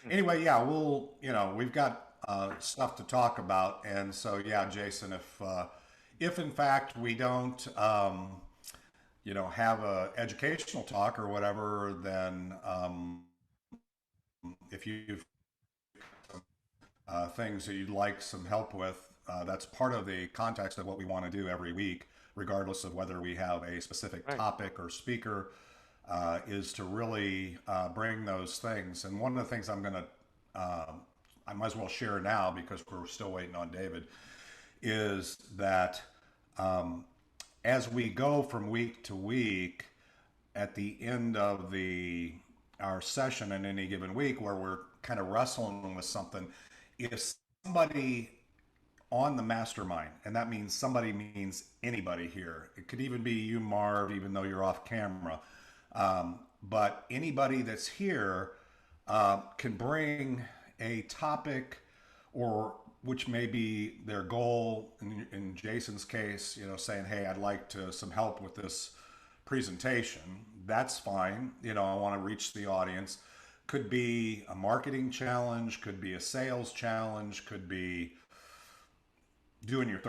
Anyway, yeah, we've got stuff to talk about, and so yeah, Jason, if in fact we don't, have a educational talk or whatever, then if you've things that you'd like some help with, that's part of the context of what we want to do every week, regardless of whether we have a specific Right. topic or speaker, is to really bring those things. And one of the things I might as well share now because we're still waiting on David, is that as we go from week to week, at the end of the our session in any given week where we're kind of wrestling with something, if somebody on the mastermind, and that means somebody means anybody here. It could even be you, Marv, even though you're off camera. But anybody that's here can bring a topic or which may be their goal in Jason's case, saying, hey, I'd like some help with this presentation. That's fine. I want to reach the audience. Could be a marketing challenge, could be a sales challenge, could be doing your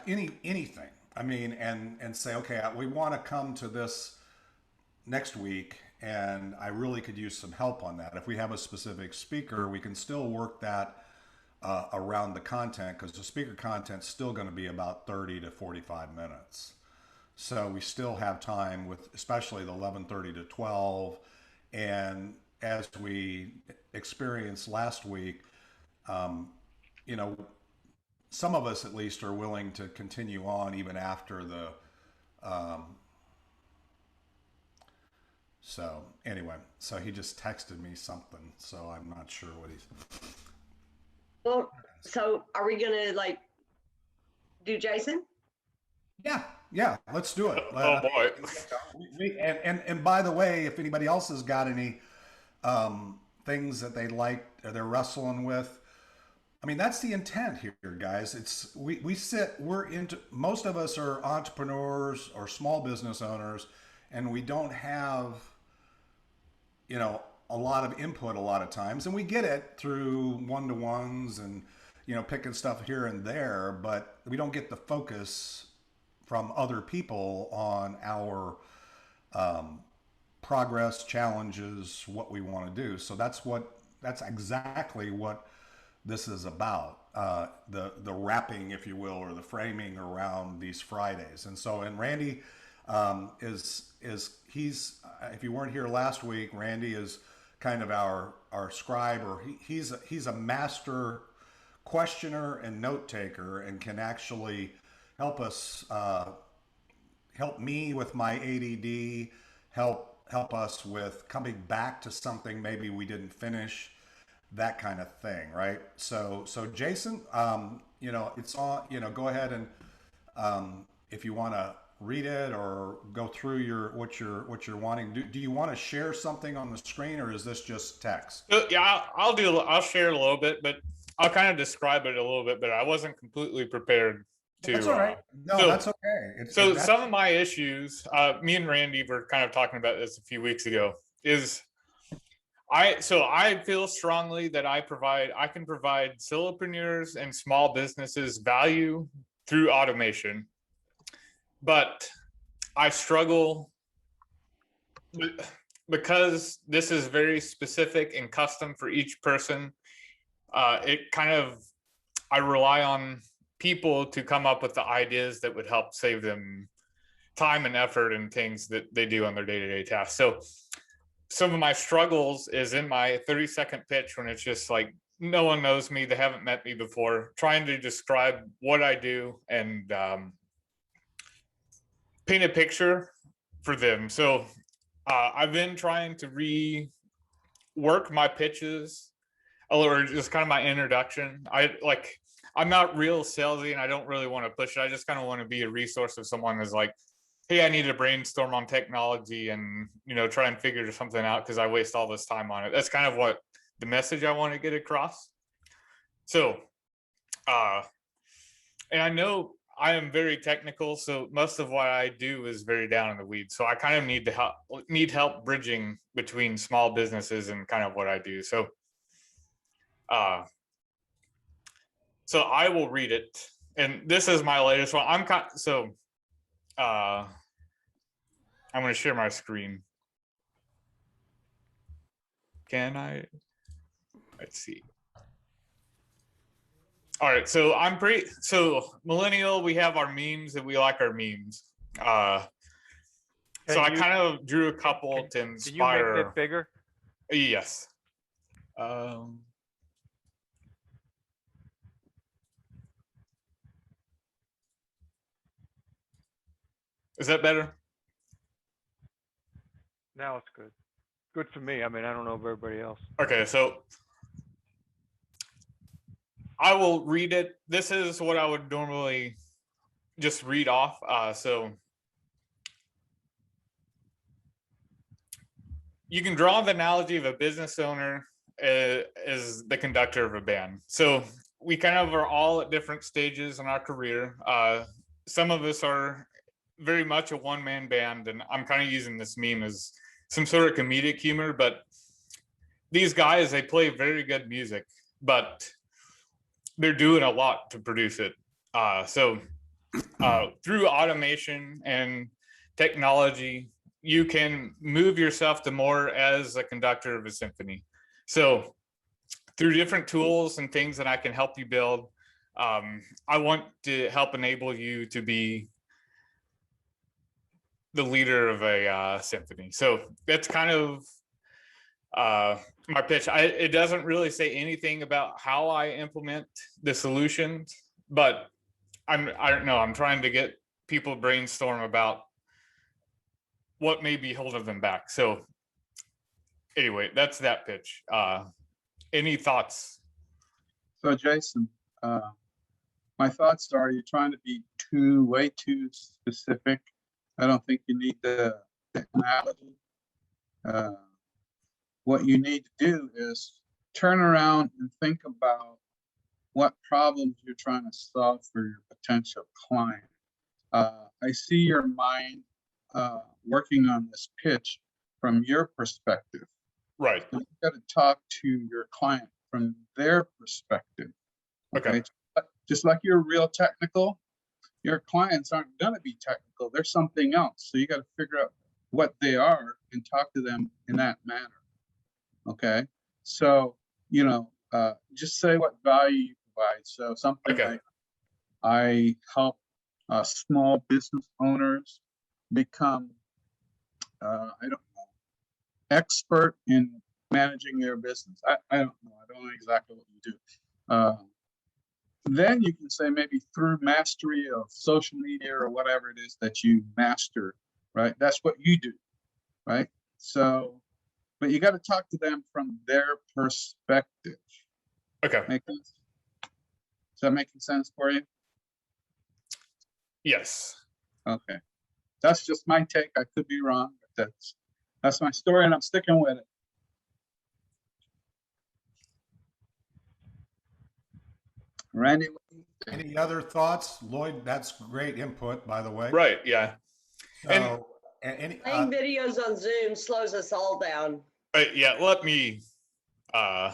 anything. I mean, and say, okay, we want to come to this next week, and I really could use some help on that. If we have a specific speaker, we can still work that around the content, because the speaker content's still going to be about 30 to 45 minutes. So we still have time with, especially the 11:30 to 12. And as we experienced last week, um, you know, some of us at least are willing to continue on even after the. Um, so anyway, so he just texted me something, so I'm not sure what he's. Well, so are we gonna do Jason? Yeah, yeah, let's do it. Oh boy. And by the way, if anybody else has got any things that they like or they're wrestling with, I mean, that's the intent here, guys. We're into, most of us are entrepreneurs or small business owners, and we don't have, a lot of input a lot of times. And we get it through one-to-ones and, picking stuff here and there, but we don't get the focus from other people on our progress, challenges, what we want to do. So that's exactly what this is about, the wrapping, if you will, or the framing around these Fridays. And so, and Randy he's if you weren't here last week, Randy is kind of our scribe, or he's a master questioner and note taker, and can actually help us help me with my ADD, help us with coming back to something maybe we didn't finish, that kind of thing, right? So Jason, it's on. Go ahead and if you want to read it or go through what you're wanting. Do you want to share something on the screen, or is this just text? Yeah, I'll share a little bit, but I'll kind of describe it a little bit better. I wasn't completely prepared to. That's all right. No, that's okay. Some of my issues, me and Randy were kind of talking about this a few weeks ago, is I feel strongly that I can provide solopreneurs and small businesses value through automation, but I struggle because this is very specific and custom for each person. I rely on people to come up with the ideas that would help save them time and effort and things that they do on their day-to-day tasks. So some of my struggles is in my 30-second pitch, when it's just like, no one knows me, they haven't met me before, trying to describe what I do and paint a picture for them. So I've been trying to rework my pitches, or just kind of my introduction. I'm not real salesy, and I don't really want to push it. I just kind of want to be a resource if someone is like, hey, I need to brainstorm on technology and, try and figure something out because I waste all this time on it. That's kind of what the message I want to get across. So, and I know I am very technical, so most of what I do is very down in the weeds. So I kind of need help bridging between small businesses and kind of what I do. So So I will read it, and this is my latest one. I'm going to share my screen. Can I? Let's see. All right, so millennial, we have our memes and we like our memes. So I kind of drew a couple to inspire. Can you make that bigger? Yes. Is that better? Now it's good. Good for me. I mean, I don't know of everybody else. Okay, so I will read it. This is what I would normally just read off. So you can draw the analogy of a business owner as the conductor of a band. So we kind of are all at different stages in our career. Some of us are very much a one-man band, and I'm kind of using this meme as some sort of comedic humor, but these guys, they play very good music, but they're doing a lot to produce it. So through automation and technology, you can move yourself to more as a conductor of a symphony. So through different tools and things that I can help you build, I want to help enable you to be the leader of a symphony. So that's kind of my pitch. It doesn't really say anything about how I implement the solutions, but I don't know. I'm trying to get people to brainstorm about what may be holding them back. So anyway, that's that pitch. Any thoughts? So Jason, my thoughts are you're trying to be way too specific. I don't think you need the analogy. What you need to do is turn around and think about what problems you're trying to solve for your potential client. I see your mind working on this pitch from your perspective. Right. So you've got to talk to your client from their perspective. Okay. Just like you're real technical, your clients aren't going to be technical. They're something else. So you got to figure out what they are and talk to them in that manner. Okay. So, just say what value you provide. So something like I help small business owners become, I don't know, expert in managing their business. I don't know. I don't know exactly what you do. Then you can say maybe through mastery of social media or whatever it is that you master, right? That's what you do, right? So, but you got to talk to them from their perspective. Okay. Make sense? Is that making sense for you? Yes. Okay. That's just my take. I could be wrong, but that's my story, and I'm sticking with it. Randy, Any other thoughts, Lloyd? That's great input, by the way. Right. Yeah. So, Playing videos on Zoom slows us all down. Yeah. Let me. sure.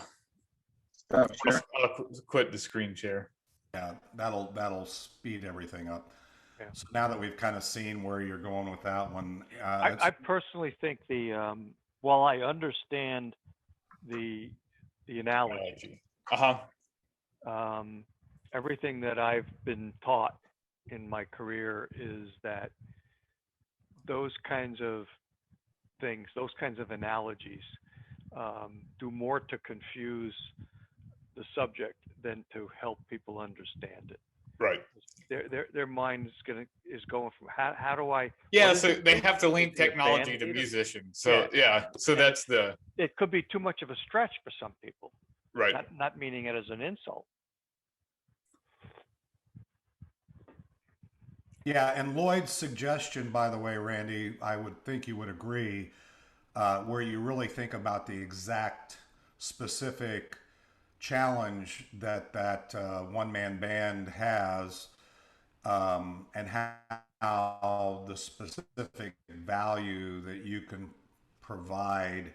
I'll quit the screen share. Yeah, that'll speed everything up. Yeah. So now that we've kind of seen where you're going with that one, I personally think while I understand the analogy, everything that I've been taught in my career is that those kinds of things, those kinds of analogies, do more to confuse the subject than to help people understand it. Right. Their mind is going from how do I? Yeah, so they have to link technology to musicians. So so that's it could be too much of a stretch for some people. Right. Not meaning it as an insult. Yeah, and Lloyd's suggestion, by the way, Randy, I would think you would agree, where you really think about the exact specific challenge that one-man band has, and how the specific value that you can provide,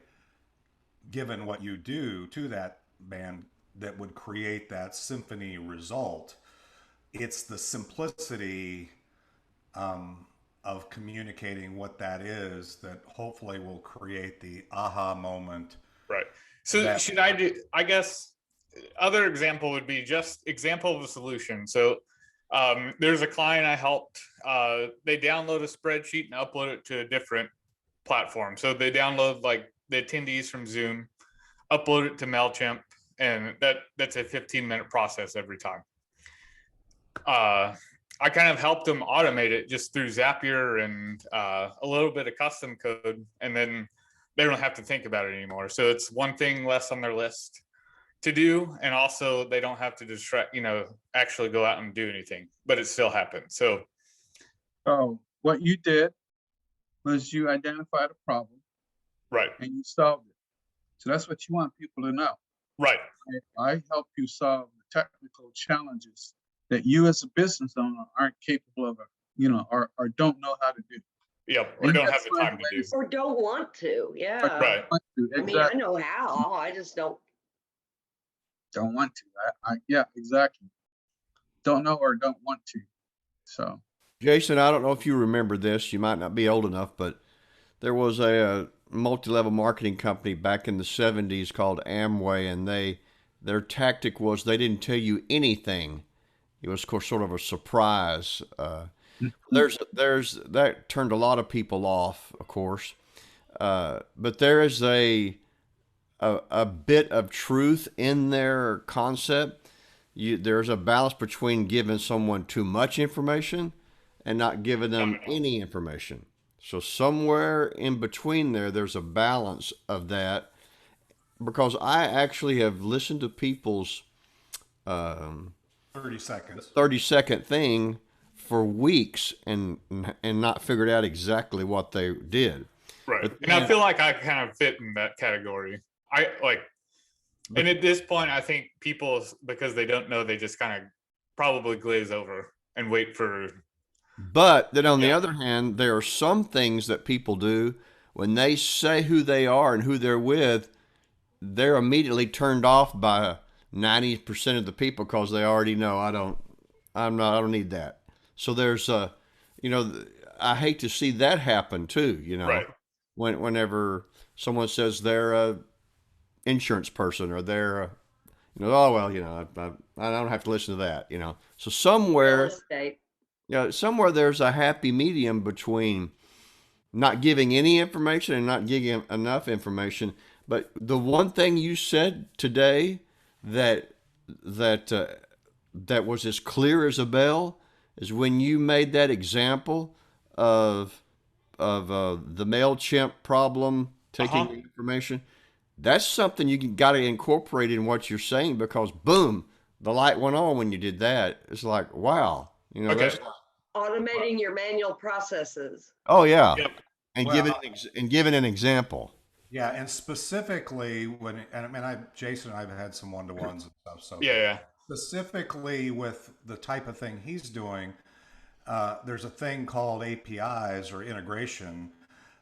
given what you do to that band, that would create that symphony result. It's the simplicity of communicating what that is that hopefully will create the aha moment. Right. So should I do, I guess, other example would be just example of a solution. So there's a client I helped, they download a spreadsheet and upload it to a different platform. So they download like the attendees from Zoom, upload it to MailChimp, and that's a 15-minute process every time. I kind of helped them automate it just through Zapier and a little bit of custom code, and then they don't have to think about it anymore. So it's one thing less on their list to do, and also they don't have to distract, actually go out and do anything, but it still happens. So what you did was you identified a problem, right, and you solved it. So that's what you want people to know. right. I help you solve the technical challenges that you as a business owner aren't capable of, or don't know how to do. Yeah, or And don't that's have the time to do. Or don't want to. Yeah. Right. I mean, I know how. I just don't. Don't want to. Yeah, exactly. Don't know or don't want to. So, Jason, I don't know if you remember this. You might not be old enough, but there was a multi-level marketing company back in the 70s called Amway, and their tactic was they didn't tell you anything. It was, of course, sort of a surprise. There's that turned a lot of people off, of course. But there is a bit of truth in their concept. There's a balance between giving someone too much information and not giving them any information. So somewhere in between there's a balance of that, because I actually have listened to people's 30-second thing for weeks and not figured out exactly what they did. Right. And I feel like I kind of fit in that category. And at this point, I think people, because they don't know, they just kind of probably glaze over and wait for. But then on the other hand, there are some things that people do when they say who they are and who they're with, they're immediately turned off by 90% of the people because they already know I don't need that. So there's I hate to see that happen too, Right. Whenever someone says they're a insurance person or they're oh well, I don't have to listen to that, So somewhere there's a happy medium between not giving any information and not giving enough information. But the one thing you said today that was as clear as a bell is when you made that example of the MailChimp problem, taking the information. That's something you got to incorporate in what you're saying, because boom, the light went on when you did that. It's like, wow, that's Automating your manual processes. oh yeah. Yep. And giving an example. Yeah, and specifically Jason and I've had some one-to-ones and stuff. So yeah. Specifically with the type of thing he's doing, there's a thing called APIs or integration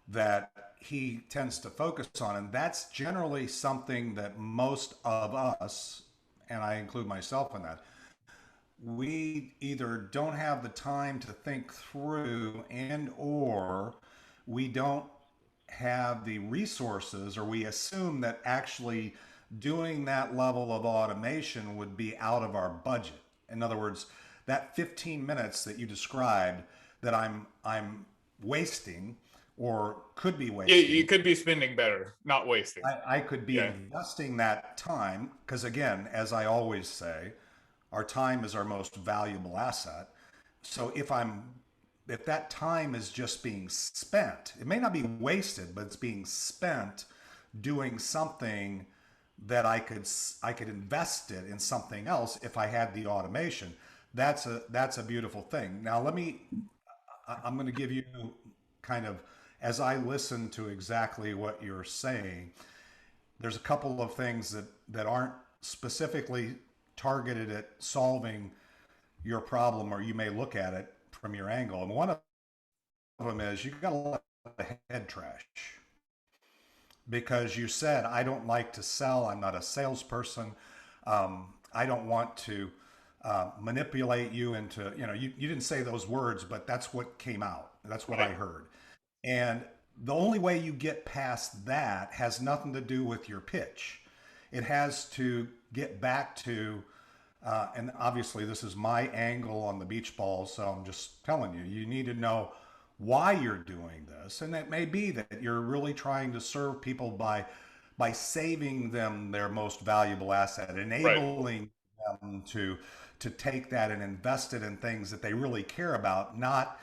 that he tends to focus on, and that's generally something that most of us, and I include myself in that, we either don't have the time to think through, and or we don't have the resources, or we assume that actually doing that level of automation would be out of our budget. In other words, that 15 minutes that you described that I'm wasting or could be wasting. Yeah, you could be spending better, not wasting. I could be investing that time, because again, as I always say, our time is our most valuable asset. So if that time is just being spent, it may not be wasted, but it's being spent doing something that I could invest it in something else if I had the automation. That's a beautiful thing. Now I'm going to give you kind of, as I listen to exactly what you're saying, there's a couple of things that aren't specifically targeted at solving your problem, or you may look at it from your angle. And one of them is you've got a lot of head trash, because you said, I don't like to sell. I'm not a salesperson. I don't want to manipulate you into, you didn't say those words, but that's what came out. That's what I heard. And the only way you get past that has nothing to do with your pitch. It has to get back to, and obviously this is my angle on the beach balls, so I'm just telling you, you need to know why you're doing this. And it may be that you're really trying to serve people by saving them their most valuable asset, enabling them to take that and invest it in things that they really care about, not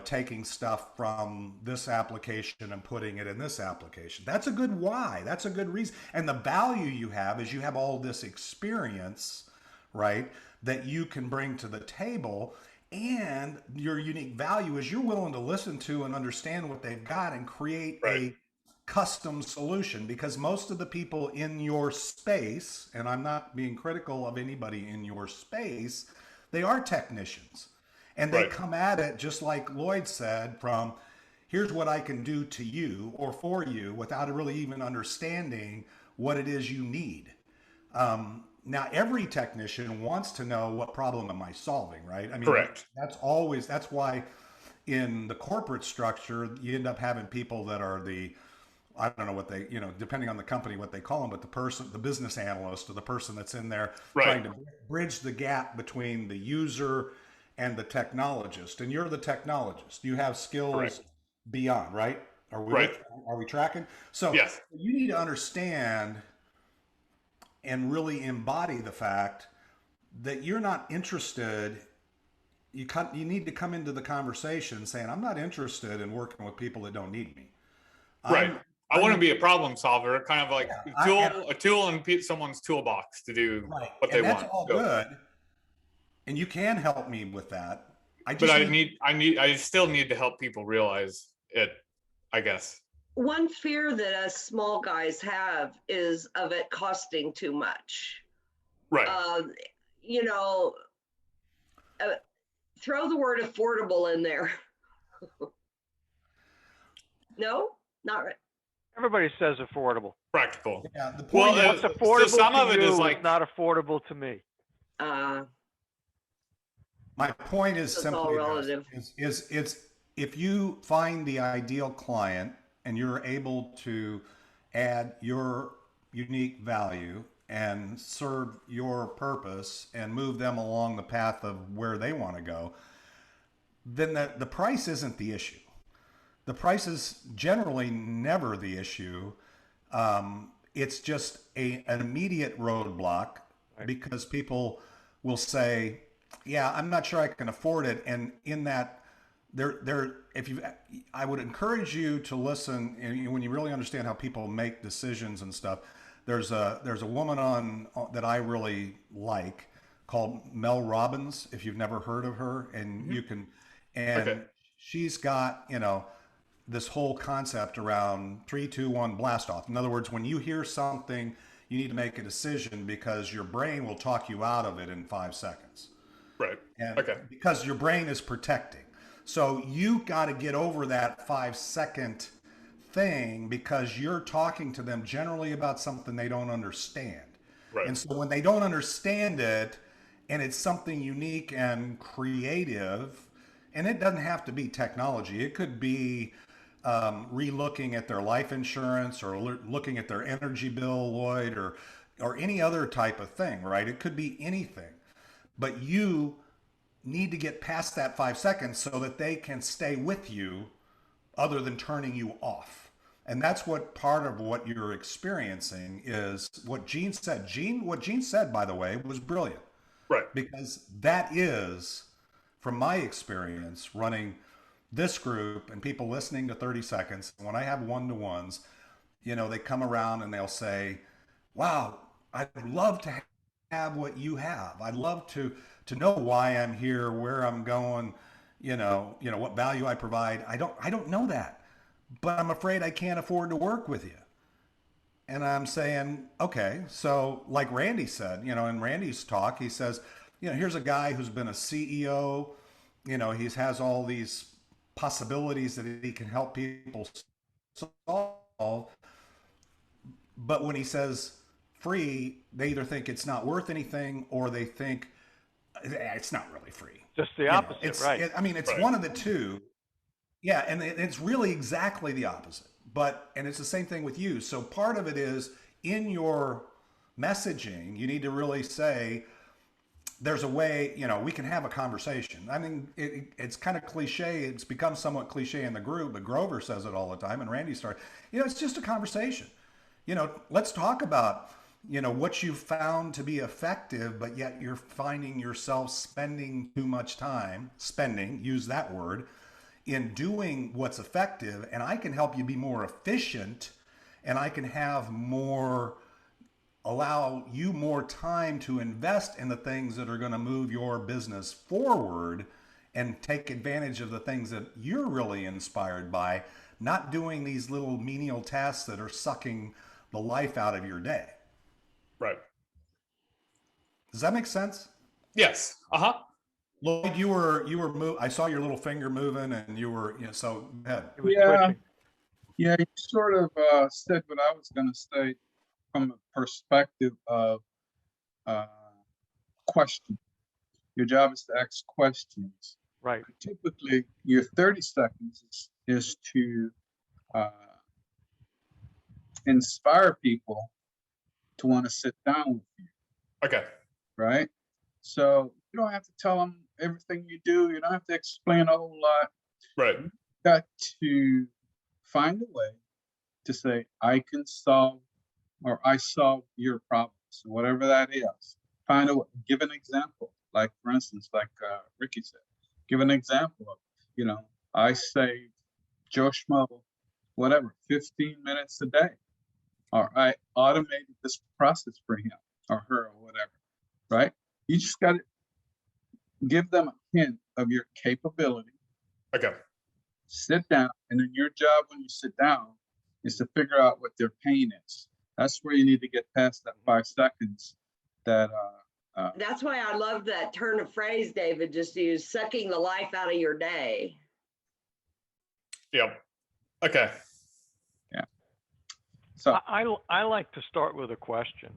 taking stuff from this application and putting it in this application. That's a good why. That's a good reason. And the value you have is you have all this experience, right, that you can bring to the table. And your unique value is you're willing to listen to and understand what they've got and create a custom solution, because most of the people in your space, and I'm not being critical of anybody in your space, they are technicians. And they come at it, just like Lloyd said, from here's what I can do to you or for you without really even understanding what it is you need. Now, every technician wants to know what problem am I solving, right? I mean, Correct. That's why in the corporate structure, you end up having people that are I don't know what they, depending on the company, what they call them, but the business analyst or the person that's in there trying to bridge the gap between the user and the technologist. And you're the technologist. You have skills beyond, right? Are we tracking? So you need to understand and really embody the fact that you're not interested. You need to come into the conversation saying, I'm not interested in working with people that don't need me. I want to be a problem solver, kind of like a tool in someone's toolbox to do what they want. That's all good. And you can help me with that. I still need to help people realize it, I guess. One fear that us small guys have is of it costing too much. Right. Throw the word affordable in there. No, not right. Everybody says affordable. Practical. Yeah. The point What's affordable so some to of it you is like not affordable to me. my point is It's simply all relative. is if you find the ideal client and you're able to add your unique value and serve your purpose and move them along the path of where they want to go, then the price isn't the issue. The price is generally never the issue. It's just an immediate roadblock because people will say, yeah, I'm not sure I can afford it. And in that, I would encourage you to listen, and when you really understand how people make decisions and stuff. There's a woman on that I really like called Mel Robbins. If you've never heard of her, and you can, and she's got this whole concept around 3, 2, 1 blast off. In other words, when you hear something, you need to make a decision because your brain will talk you out of it in 5 seconds. Right. And because your brain is protecting. So you got to get over that 5-second thing because you're talking to them generally about something they don't understand. Right. And so when they don't understand it and it's something unique and creative, and it doesn't have to be technology. It could be re-looking at their life insurance or looking at their energy bill, Lloyd, or any other type of thing, right? It could be anything. But you need to get past that 5 seconds so that they can stay with you other than turning you off. And that's what part of what you're experiencing is what Gene said. What Gene said, by the way, was brilliant. Right. Because that is, from my experience running this group and people listening to 30 seconds, when I have one-to-ones, they come around and they'll say, wow, I'd love to have what you have. I'd love to know why I'm here, where I'm going, what value I provide. I don't know that, but I'm afraid I can't afford to work with you. And I'm saying, okay, so like Randy said, in Randy's talk, he says, here's a guy who's been a CEO, he has all these possibilities that he can help people solve. But when he says free, they either think it's not worth anything or they think it's not really free. Just the You know, opposite, right? I mean, it's Right. one of the two. Yeah, and it's really exactly the opposite. But and it's the same thing with you. So part of it is in your messaging, you need to really say there's a way, you know, we can have a conversation. I mean, it's kind of cliche. It's become somewhat cliche in the group, but Grover says it all the time, and Randy started. You know, it's just a conversation. You know, let's talk about, you know, what you found to be effective, but yet you're finding yourself spending too much time, use that word, in doing what's effective. And I can help you be more efficient, and I can have more, allow you more time to invest in the things that are going to move your business forward and take advantage of the things that you're really inspired by, not doing these little menial tasks that are sucking the life out of your day. Right. Does that make sense? Yes. Uh-huh. Lloyd, you were I saw your little finger moving, and you were, you know, so go ahead. It was Yeah. twitching. Yeah, you sort of said what I was going to say from a perspective of question. Your job is to ask questions. Right. Typically, your 30 seconds is to inspire people to want to sit down with you, Okay. right? So you don't have to tell them everything you do. You don't have to explain a whole lot. Right. You got to find a way to say, I can solve, or I solve your problems, whatever that is. Find a way, give an example. Like, for instance, like Ricky said, give an example of, you know, I saved Joe Schmo, whatever, 15 minutes a day, or I automated this process for him or her or whatever, right? You just got to give them a hint of your capability, Okay. sit down, and then your job when you sit down is to figure out what their pain is. That's where you need to get past that 5 seconds that That's why I love that turn of phrase David just used, sucking the life out of your day. Yep. Okay. so I like to start with a question,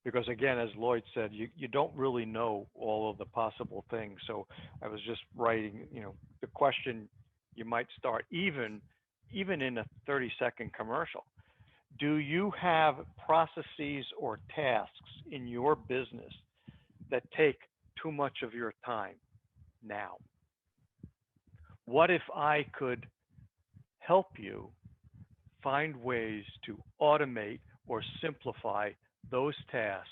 because again, as Lloyd said, you don't really know all of the possible things. So I was just writing, you know, the question you might start even in a 30-second commercial. Do you have processes or tasks in your business that take too much of your time now? What if I could help you find ways to automate or simplify those tasks,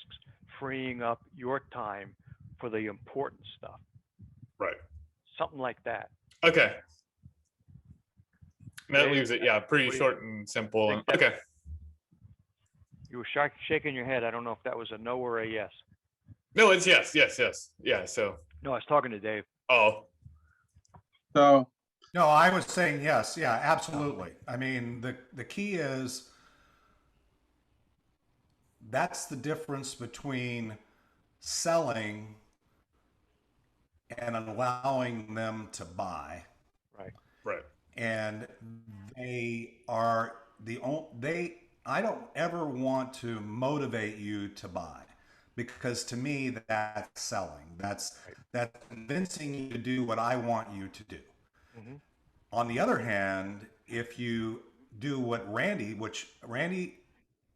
freeing up your time for the important stuff? Right. Something like that. Okay. And that Dave, leaves it, yeah, pretty what do you short and simple. think that- Okay. You were shaking your head. I don't know if that was a no or a yes. No, it's yes. Yeah. So, No, I was talking to Dave. oh, so No, I was saying yes. Yeah, absolutely. I mean, the key is that's the difference between selling and allowing them to buy. Right. right. And they are I don't ever want to motivate you to buy, because to me that's selling. That's convincing you to do what I want you to do. Mhm. On the other hand, if you do what Randy,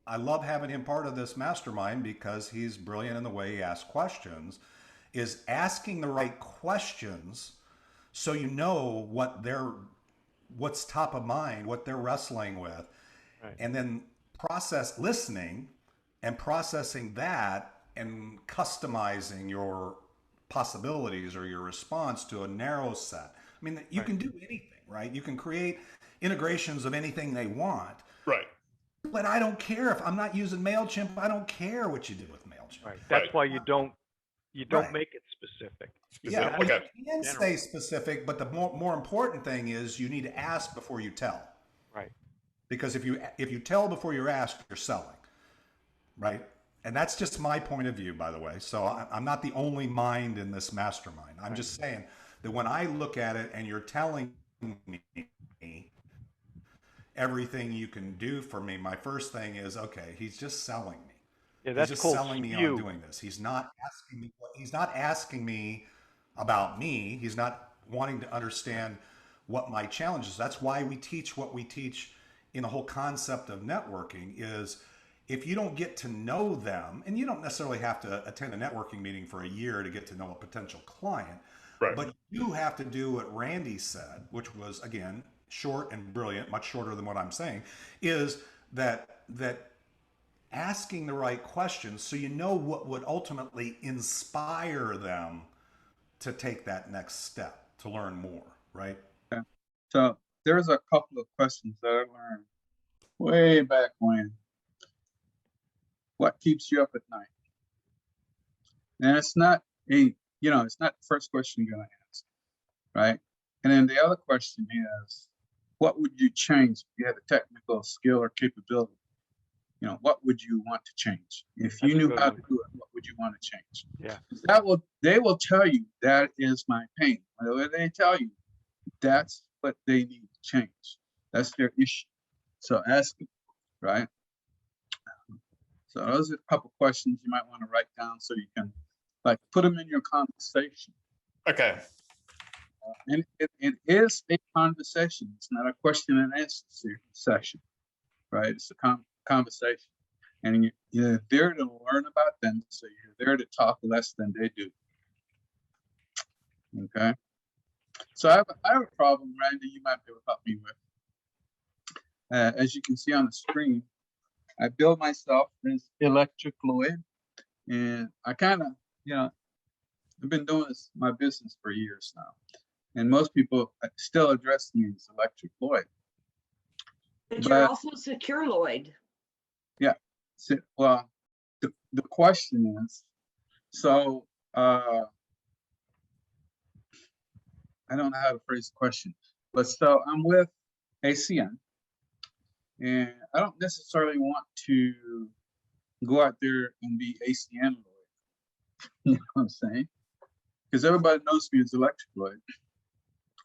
I love having him part of this mastermind because he's brilliant in the way he asks questions, is asking the right questions so you know what's top of mind, what they're wrestling with. Right. And then listening and processing that and customizing your possibilities or your response to a narrow set. I mean, you can do anything, right? You can create integrations of anything they want. Right. But I don't care if I'm not using MailChimp. I don't care what you do with MailChimp. Right. That's Right. why you don't Right. make it specific. Yeah, Specific. well, Okay. you can General. stay specific, but the more important thing is you need to ask before you tell. Right. Because if you tell before you're asked, you're selling, right? And that's just my point of view, by the way. So I'm not the only mind in this mastermind. I'm just saying that when I look at it and you're telling me everything you can do for me, my first thing is, okay, he's just selling me. Yeah, He's that's just called selling me on spew. doing this. He's not asking me about me. He's not wanting to understand what my challenge is. That's why we teach what we teach in the whole concept of networking is if you don't get to know them, and you don't necessarily have to attend a networking meeting for a year to get to know a potential client, Right. but you have to do what Randy said, which was, again, short and brilliant, much shorter than what I'm saying, is that asking the right questions so you know what would ultimately inspire them to take that next step to learn more, right? Okay. So there's a couple of questions that I learned way back when. What keeps you up at night? And it's not it's not the first question you're going to ask, right? And then the other question is, what would you change if you had a technical skill or capability? What would you want to change? If you That's a knew good how one. to do it, what would you want to change? Yeah. They will tell you that is my pain. Whatever they tell you, that's what they need to change. That's their issue. So ask them, right? So those are a couple questions you might want to write down so you can put them in your conversation. Okay. And it is a conversation. It's not a question and answer session, right? It's a conversation. And you're there to learn about them, so you're there to talk less than they do. Okay? So I have a problem, Randy, you might be able to help me with. As you can see on the screen, I build myself as Electric Lloyd, and I kind of, I've been doing my business for years now, and most people still address me as Electric Lloyd. But you're also Secure Lloyd. Yeah. So, well, the question is, so I don't know how to phrase the question, but so I'm with ACN, and I don't necessarily want to go out there and be ACN Lloyd. You know what I'm saying? Because everybody knows me as Electric Lloyd.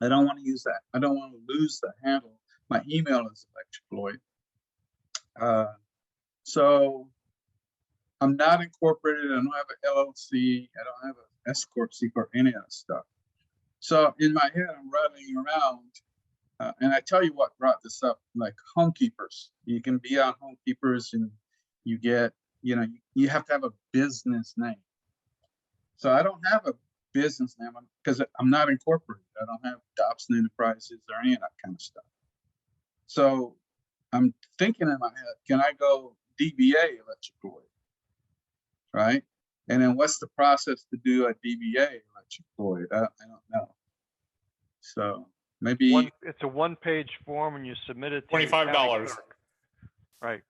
I don't want to use that. I don't want to lose the handle. My email is Electric Lloyd. So I'm not incorporated. I don't have an LLC. I don't have an S Corp, C Corp, any of that stuff. So in my head, I'm rattling around. And I tell you what brought this up, like Homekeepers. You can be on Homekeepers and you get, you have to have a business name. So I don't have a business name because I'm not incorporated. I don't have Dobson Enterprises or any of that kind of stuff. So I'm thinking in my head, can I go DBA Electric Lloyd? Right? And then what's the process to do a DBA Electric Lloyd? I don't know. So maybe It's a one-page form, and you submit it to the $25. county clerk. Right.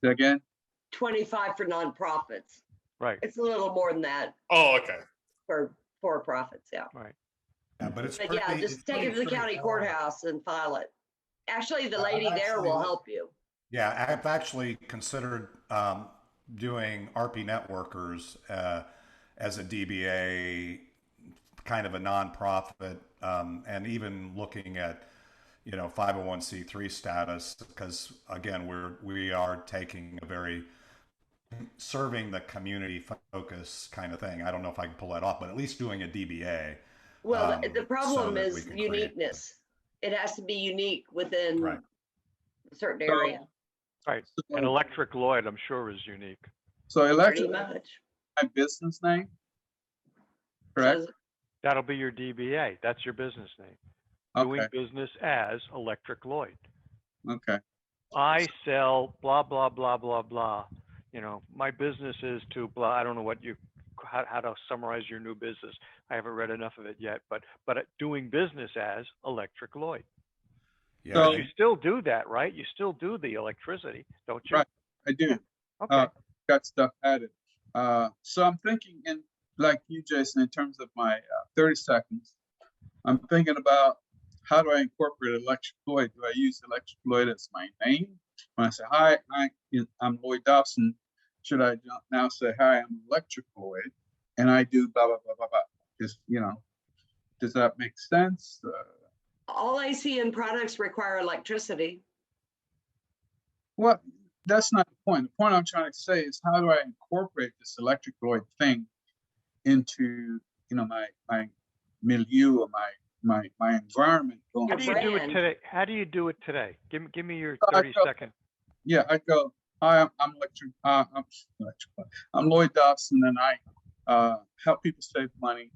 again. 25 for nonprofits. Right. It's a little more than that Oh, okay. for profits. Yeah. Right. Yeah, but it's But yeah, just take it to the county courthouse and file it. Actually, the lady there will help you. Yeah, I've actually considered doing RPNetworkers as a DBA, kind of a nonprofit, and even looking at 501c3 status, because again we are taking a very serving the community focus kind of thing. I don't know if I can pull that off, but at least doing a DBA. Well, the problem so is uniqueness. It has to be unique within Right. a certain area. Right. And Electric Lloyd, I'm sure, is unique. So Pretty Electric, much. my business name, correct? So, That'll be your DBA. That's your business name. Doing Okay, business as Electric Lloyd. okay. I sell blah, blah, blah, blah, blah. My business is to blah. I don't know how to summarize your new business. I haven't read enough of it yet, but doing business as Electric Lloyd. Yeah. So- You still do that, right? You still do the electricity, don't you? Right. I do. Okay. Got stuff added. So I'm thinking like you, Jason, in terms of my 30 seconds, I'm thinking about how do I incorporate Electric Lloyd? Do I use Electric Lloyd as my name? When I say, hi, I'm Lloyd Dobson, should I now say, hi, I'm Electric Lloyd, and I do blah, blah, blah, blah, blah. Just, does that make sense? all ACN products require electricity. Well, that's not the point. The point I'm trying to say is, how do I incorporate this electric Lloyd thing into, you know, my milieu or my environment going How do you Your do it brand. today? How do you do it today? Give me your I 30 go, second. yeah, I go, hi, I'm Lloyd Dobson, and I help people save money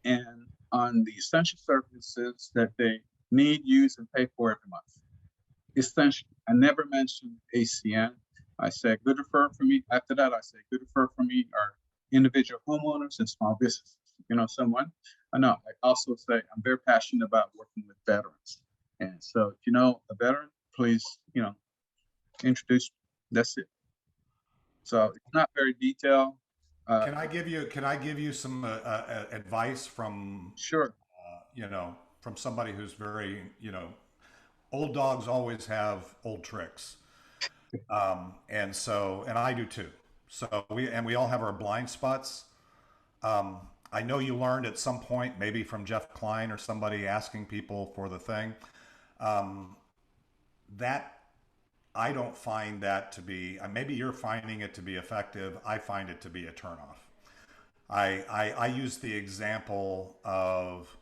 and on the essential services that they need, use, and pay for every month. Essential. I never mention ACN. I say good refer for me. After that, I say good refer for me are individual homeowners and small businesses. You know, someone. I know. I also say I'm very passionate about working with veterans. And so, if you know a veteran, please, you know, introduce. That's it. So it's not very detailed. Can I give you some advice from Sure. you know, from somebody who's very, you know, old dogs always have old tricks. And so, and I do too. So we all have our blind spots. I know you learned at some point, maybe from Jeff Klein or somebody asking people for the thing. That I don't find that to be, maybe you're finding it to be effective. I find it to be a turnoff. I use the example of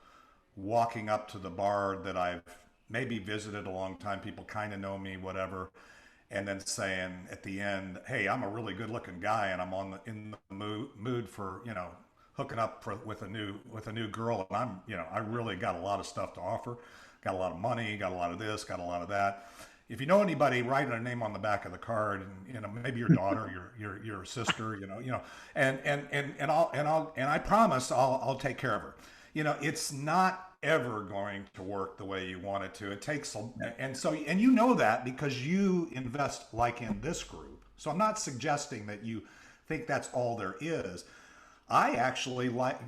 walking up to the bar that I've maybe visited a long time. People kind of know me, whatever. And then saying at the end, hey, I'm a really good looking guy and I'm in the mood for, you know, hooking up with a new girl. And I'm, you know, I really got a lot of stuff to offer. Got a lot of money, got a lot of this, got a lot of that. If you know anybody, write a name on the back of the card, and you know, maybe your daughter, your sister, and I promise I'll take care of her. You know, it's not ever going to work the way you want it to. It takes, and you know that because you invest like in this group. So I'm not suggesting that you think that's all there is. I actually like,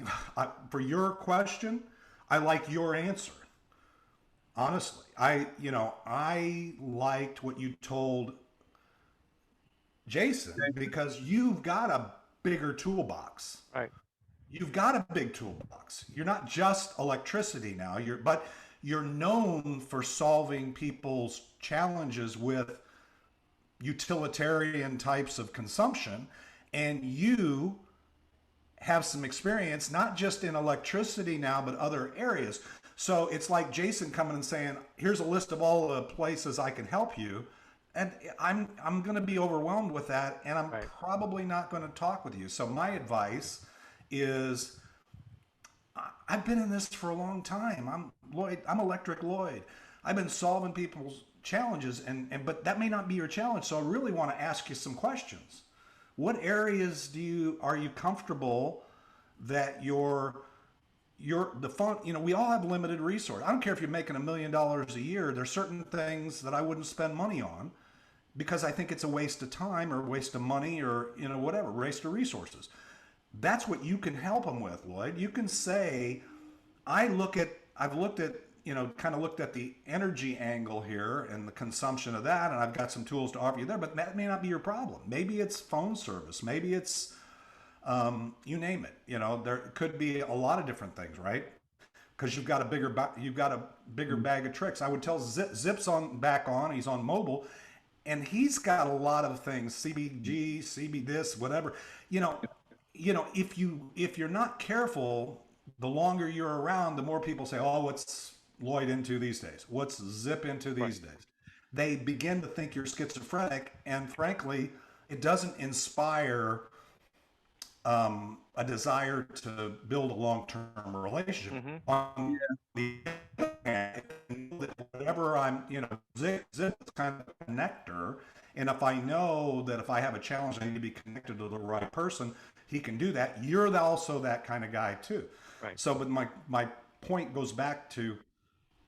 for your question, I like your answer. Honestly, I liked what you told Jason because you've got a bigger toolbox. Right. You've got a big toolbox. You're not just electricity now. But you're known for solving people's challenges with utilitarian types of consumption, and you have some experience not just in electricity now, but other areas. So it's like Jason coming and saying, here's a list of all the places I can help you. And I'm going to be overwhelmed with that. And I'm probably not going to talk with you. So my advice is, I've been in this for a long time. I'm Electric Lloyd. I've been solving people's challenges, but that may not be your challenge. So I really want to ask you some questions. What areas are you comfortable that the fund, you know, we all have limited resource. I don't care if you're making $1 million a year. There's certain things that I wouldn't spend money on because I think it's a waste of time or waste of money or, you know, whatever, waste of resources. That's what you can help them with, Lloyd. You can say, I've looked at, you know, kind of looked at the energy angle here and the consumption of that, and I've got some tools to offer you there, but that may not be your problem. Maybe it's phone service. Maybe it's, you name it. You know, there could be a lot of different things, right? Because you've got a bigger bag of tricks. I would tell Zip's back on. He's on mobile, and he's got a lot of things. CBG, CB this, whatever. You know, if you're not careful, the longer you're around, the more people say, "Oh, what's Lloyd into these days? What's Zip into these days?" They begin to think you're schizophrenic, and frankly, it doesn't inspire a desire to build a long-term relationship. Whatever Zip is kind of a connector, and if I know that if I have a challenge, I need to be connected to the right person, he can do that. You're also that kind of guy too. Right. So, but my point goes back to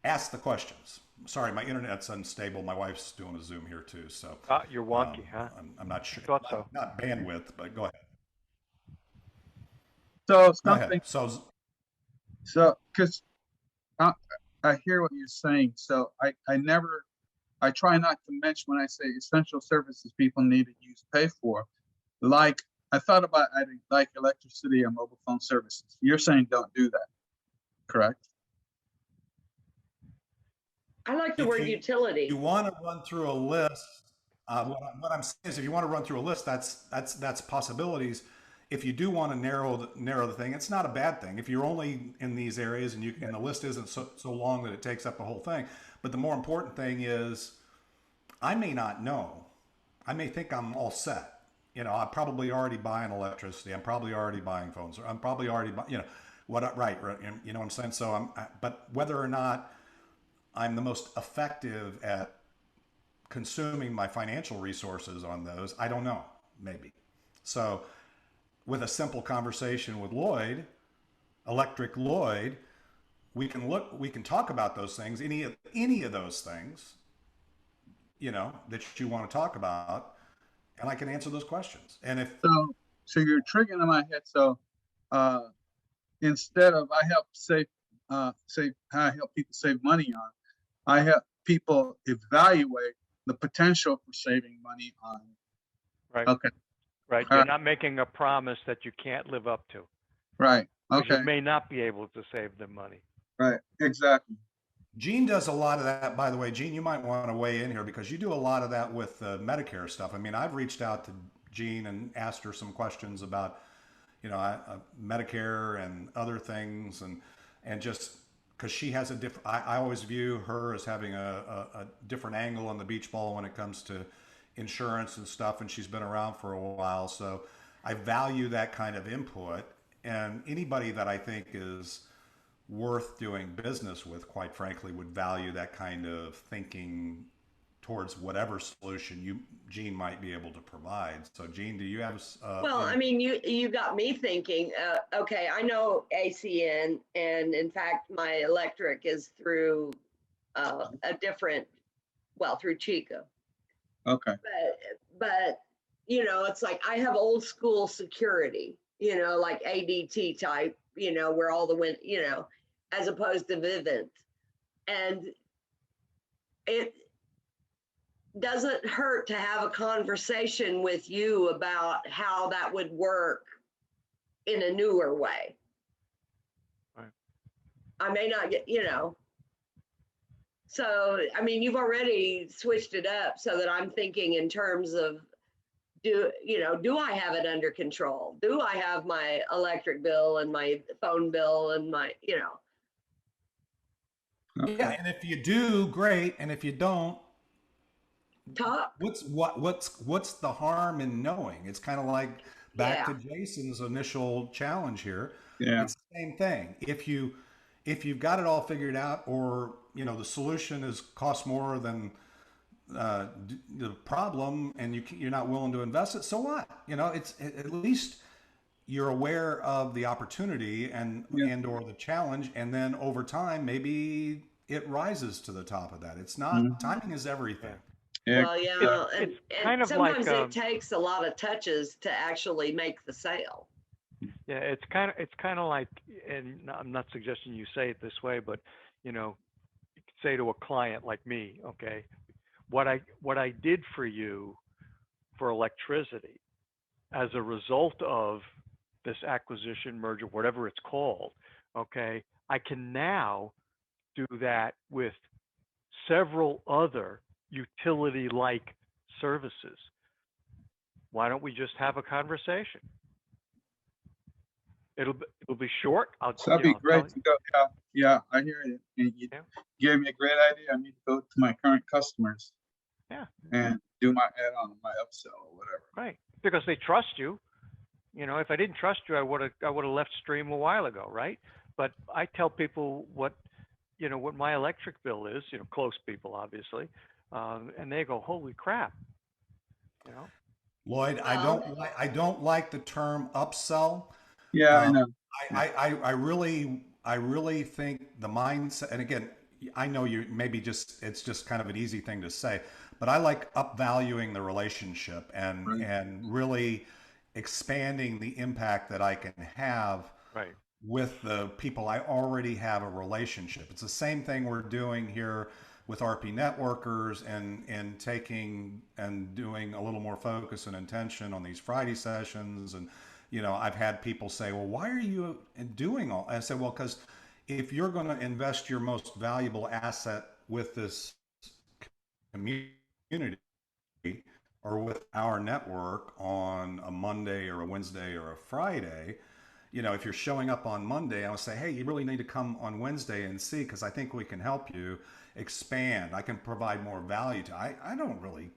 ask the questions. Sorry, my internet's unstable. My wife's doing a Zoom here too, so You're wonky, huh? I'm not sure. I thought so. Not bandwidth, but go ahead. So Go ahead. something. So Because I hear what you're saying. So I try not to mention when I say essential services people need to use pay for. Like I thought about adding like electricity and mobile phone services. You're saying don't do that, correct? I like the word utility. You want to run through a list What I'm saying is, if you want to run through a list, that's possibilities. If you do want to narrow the thing, it's not a bad thing. If you're only in these areas and the list isn't so long that it takes up the whole thing. But the more important thing is, I may not know. I may think I'm all set. You know, I'm probably already buying electricity. I'm probably already buying phones. Or I'm probably already, you know, right. You know what I'm saying? So but whether or not I'm the most effective at consuming my financial resources on those, I don't know, maybe. So with a simple conversation with Lloyd, Electric Lloyd, we can talk about those things, any of those things, you know, that you want to talk about, and I can answer those questions. And if So you're triggering in my head. So uh, instead of I help I help people save money on, I help people evaluate the potential for saving money on. Right. Okay. Right. You're not making a promise that you can't live up to. Right. Because Okay. you may not be able to save them money. Right. Exactly. Gene does a lot of that, by the way. Gene, you might want to weigh in here because you do a lot of that with Medicare stuff. I mean, I've reached out to Gene and asked her some questions about, you know, Medicare and other things, and just because she has a different. I always view her as having a different angle on the beach ball when it comes to insurance and stuff, and she's been around for a while, so I value that kind of input. And anybody that I think is worth doing business with, quite frankly, would value that kind of thinking towards whatever solution Gene, might be able to provide. So, Gene, do you have? Well, I mean, you got me thinking. Okay, I know ACN, and in fact, my electric is through a different, well, through Chico. Okay. But you know, it's like I have old school security. You know, like ADT type. You know, where all the you know, as opposed to Vivint, and it doesn't hurt to have a conversation with you about how that would work in a newer way. Right. I may not get, you know. So, I mean, you've already switched it up so that I'm thinking in terms of do I have it under control? Do I have my electric bill and my phone bill and my, you know? Okay. Yeah, and if you do, great. And if you don't, Talk. what's the harm in knowing? It's kind of like back to Jason's initial challenge here. Yeah. It's the same thing. If you've got it all figured out, or you know the solution is cost more than the problem, and you're not willing to invest it, so what? You know, it's at least you're aware of the opportunity and or the challenge, and then over time maybe it rises to the top of that. It's not timing is everything. Yeah. Well, yeah, It's and kind of sometimes like, it takes a lot of touches to actually make the sale. yeah, it's kind of like, and I'm not suggesting you say it this way, but you know, you could say to a client like me, okay, what I did for you for electricity as a result of this acquisition, merger, whatever it's called, okay, I can now do that with several other utility-like services. Why don't we just have a conversation? It'll be short. That'd be great to go. Yeah, I hear you. You gave me a great idea. I need to go to my current customers. Yeah. And do my add-on, my upsell or whatever. Right, because they trust you. You know, if I didn't trust you, I would have left Stream a while ago, right? But I tell people what my electric bill is. You know, close people, obviously, and they go, "Holy crap!" You know. Lloyd, I don't like the term upsell. Yeah, I know. I really think the mindset, and again, I know you maybe it's just kind of an easy thing to say, but I like upvaluing the relationship and really expanding the impact that I can have with the people I already have a relationship. It's the same thing we're doing here with RPNetworkers and taking and doing a little more focus and intention on these Friday sessions. And you know, I've had people say, well, why are you doing all? I said, well, because if you're going to invest your most valuable asset with this community, or with our network on a Monday or a Wednesday or a Friday, you know, if you're showing up on Monday, I would say, hey, you really need to come on Wednesday and see, because I think we can help you expand. I can provide more value to. I don't really,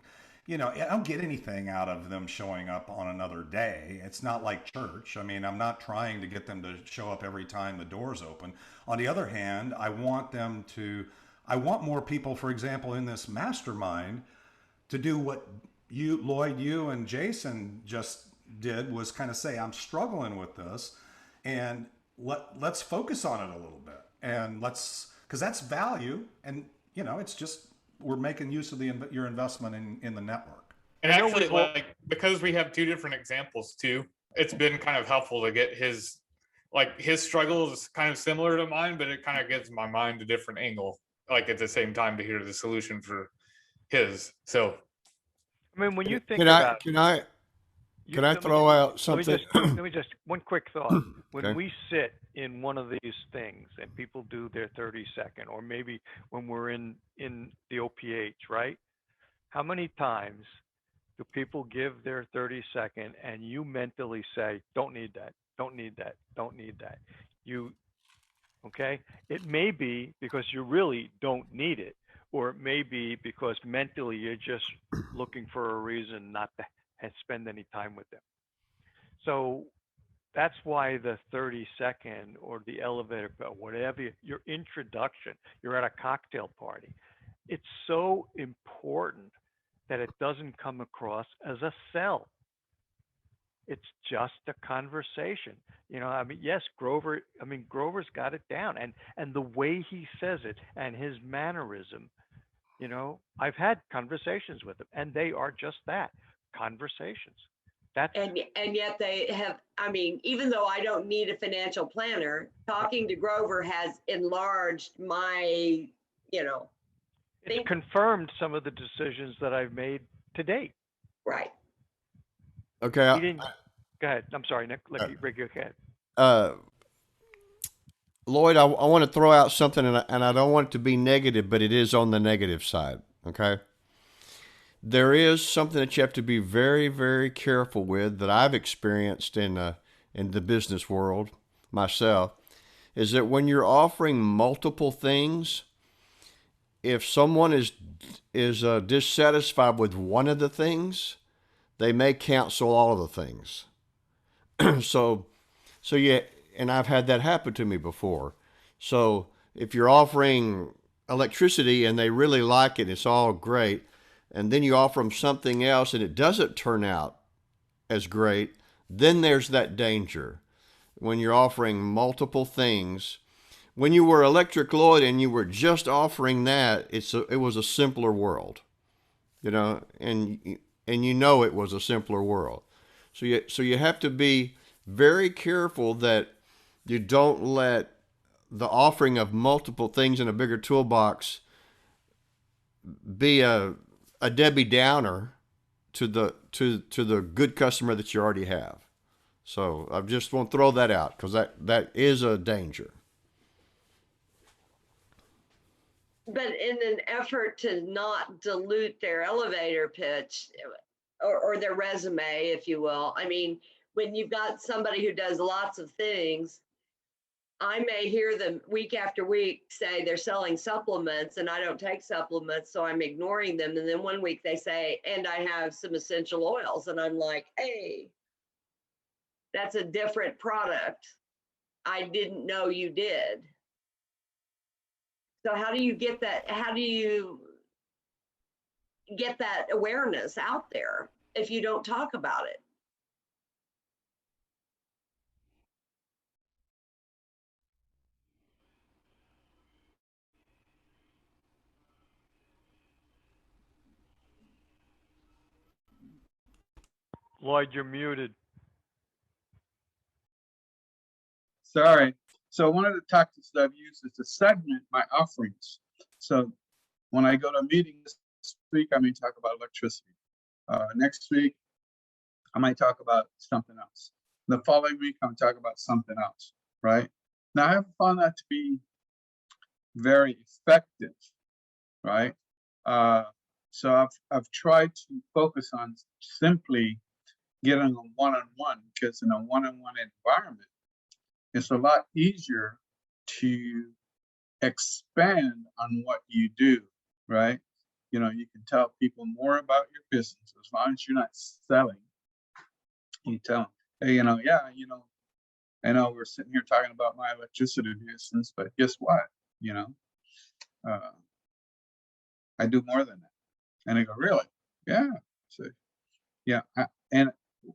you know, I don't get anything out of them showing up on another day. It's not like church. I mean, I'm not trying to get them to show up every time the doors open. On the other hand, I want them to, I want more people, for example, in this mastermind to do what you, Lloyd, you and Jason just did, was kind of say, I'm struggling with this, and let's focus on it a little bit, and let's, because that's value, and you know, it's just, we're making use of your investment in the network. And actually, like, because we have two different examples too, it's been kind of helpful to get his, like, his struggle is kind of similar to mine, but it kind of gives my mind a different angle, like at the same time, to hear the solution for his. So I mean, when you think about, can I throw out something? Let me just one quick thought. When Okay. we sit in one of these things and people do their 30-second, or maybe when we're in the OPH, right? How many times do people give their 30-second and you mentally say, don't need that, don't need that, don't need that? Okay? It may be because you really don't need it, or it may be because mentally you're just looking for a reason not to spend any time with them. So that's why the 30-second or the elevator, whatever, your introduction, you're at a cocktail party. It's so important that it doesn't come across as a sell. It's just a conversation. You know, I mean, yes, Grover's got it down, and the way he says it and his mannerism, you know, I've had conversations with him, and they are just that, conversations. And yet they have, I mean, even though I don't need a financial planner, talking to Grover has enlarged my, you know. It's confirmed some of the decisions that I've made to date. Right. Okay. Go ahead. I'm sorry, Nick. Rick, go ahead. Lloyd, I want to throw out something, and I don't want it to be negative, but it is on the negative side. Okay. There is something that you have to be very, very careful with that I've experienced in the business world myself, is that when you're offering multiple things, if someone is dissatisfied with one of the things, they may cancel all of the things. so yeah, and I've had that happen to me before. So if you're offering electricity and they really like it, it's all great, and then you offer them something else and it doesn't turn out as great, then there's that danger. When you're offering multiple things, when you were Electric Lloyd and you were just offering that, it was a simpler world, you know, and you know it was a simpler world. So you have to be very careful that you don't let the offering of multiple things in a bigger toolbox be a Debbie Downer to the good customer that you already have. So I just want to throw that out, because that is a danger. But in an effort to not dilute their elevator pitch or their resume, if you will, I mean, when you've got somebody who does lots of things, I may hear them week after week say they're selling supplements and I don't take supplements, so I'm ignoring them. And then one week they say, and I have some essential oils. And I'm like, hey, that's a different product. I didn't know you did. So how do you get that? How do you get that awareness out there if you don't talk about it? Lloyd, you're muted. Sorry. So one of the tactics that I've used is to segment my offerings. So when I go to a meeting this week, I may talk about electricity. Next week, I might talk about something else. The following week, I'm talking about something else, right? Now, I have found that to be very effective, right? So I've tried to focus on simply getting a one-on-one, because in a one-on-one environment, it's a lot easier to expand on what you do, right? You know, you can tell people more about your business as long as you're not selling. You tell them, hey, you know, yeah, you know, I know we're sitting here talking about my electricity business, but guess what? You know, uh, I do more than that. And they go, really? Yeah. So, yeah. And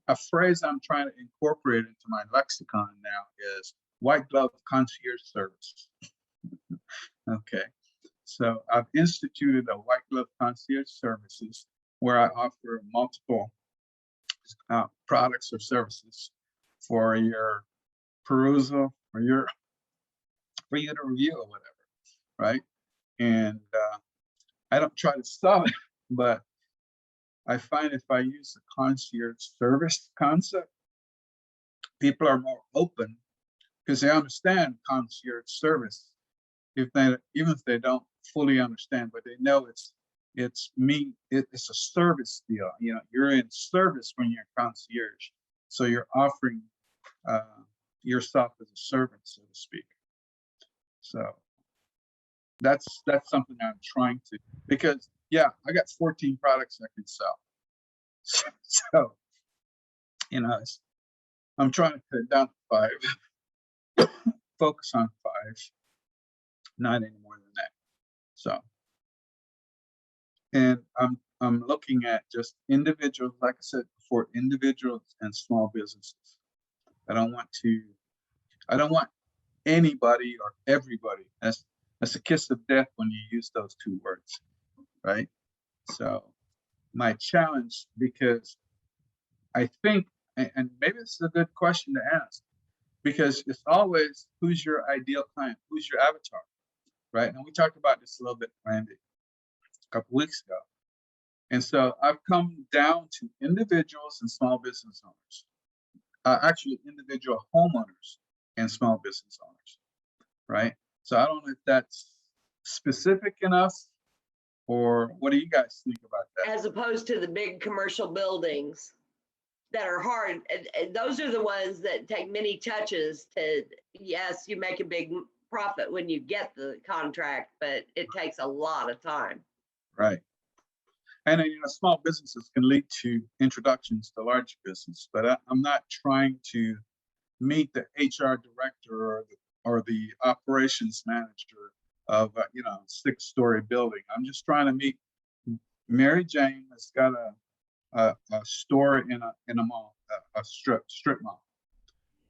a phrase I'm trying to incorporate into my lexicon now is white glove concierge service. Okay. So I've instituted a white glove concierge services where I offer multiple products or services for your perusal, for you to review or whatever, right? And I don't try to sell it, but I find if I use the concierge service concept, people are more open because they understand concierge service. Even if they don't fully understand, but they know it's a service deal. You know, you're in service when you're concierge, so you're offering yourself as a servant, so to speak. So that's something I'm trying to, because yeah, I got 14 products I can sell. So, you know, I'm trying to cut it down to 5, focus on 5, not any more than that. So, and I'm looking at just individuals, like I said before, individuals and small businesses. I don't want anybody or everybody. That's a kiss of death when you use those 2 words, right? So my challenge, because I think, and maybe this is a good question to ask, because it's always, who's your ideal client? Who's your avatar, right? And we talked about this a little bit, Randy, a couple weeks ago. And so I've come down to individuals and small business owners, actually individual homeowners and small business owners, right? So I don't know if that's specific enough, or what do you guys think about that? As opposed to the big commercial buildings that are hard. And those are the ones that take many touches to, yes, you make a big profit when you get the contract, but it takes a lot of time. Right. And you know, small businesses can lead to introductions to large business, but I'm not trying to meet the HR director or the operations manager of you know, 6-story building. I'm just trying to meet Mary Jane that's got a store in a mall, a strip mall,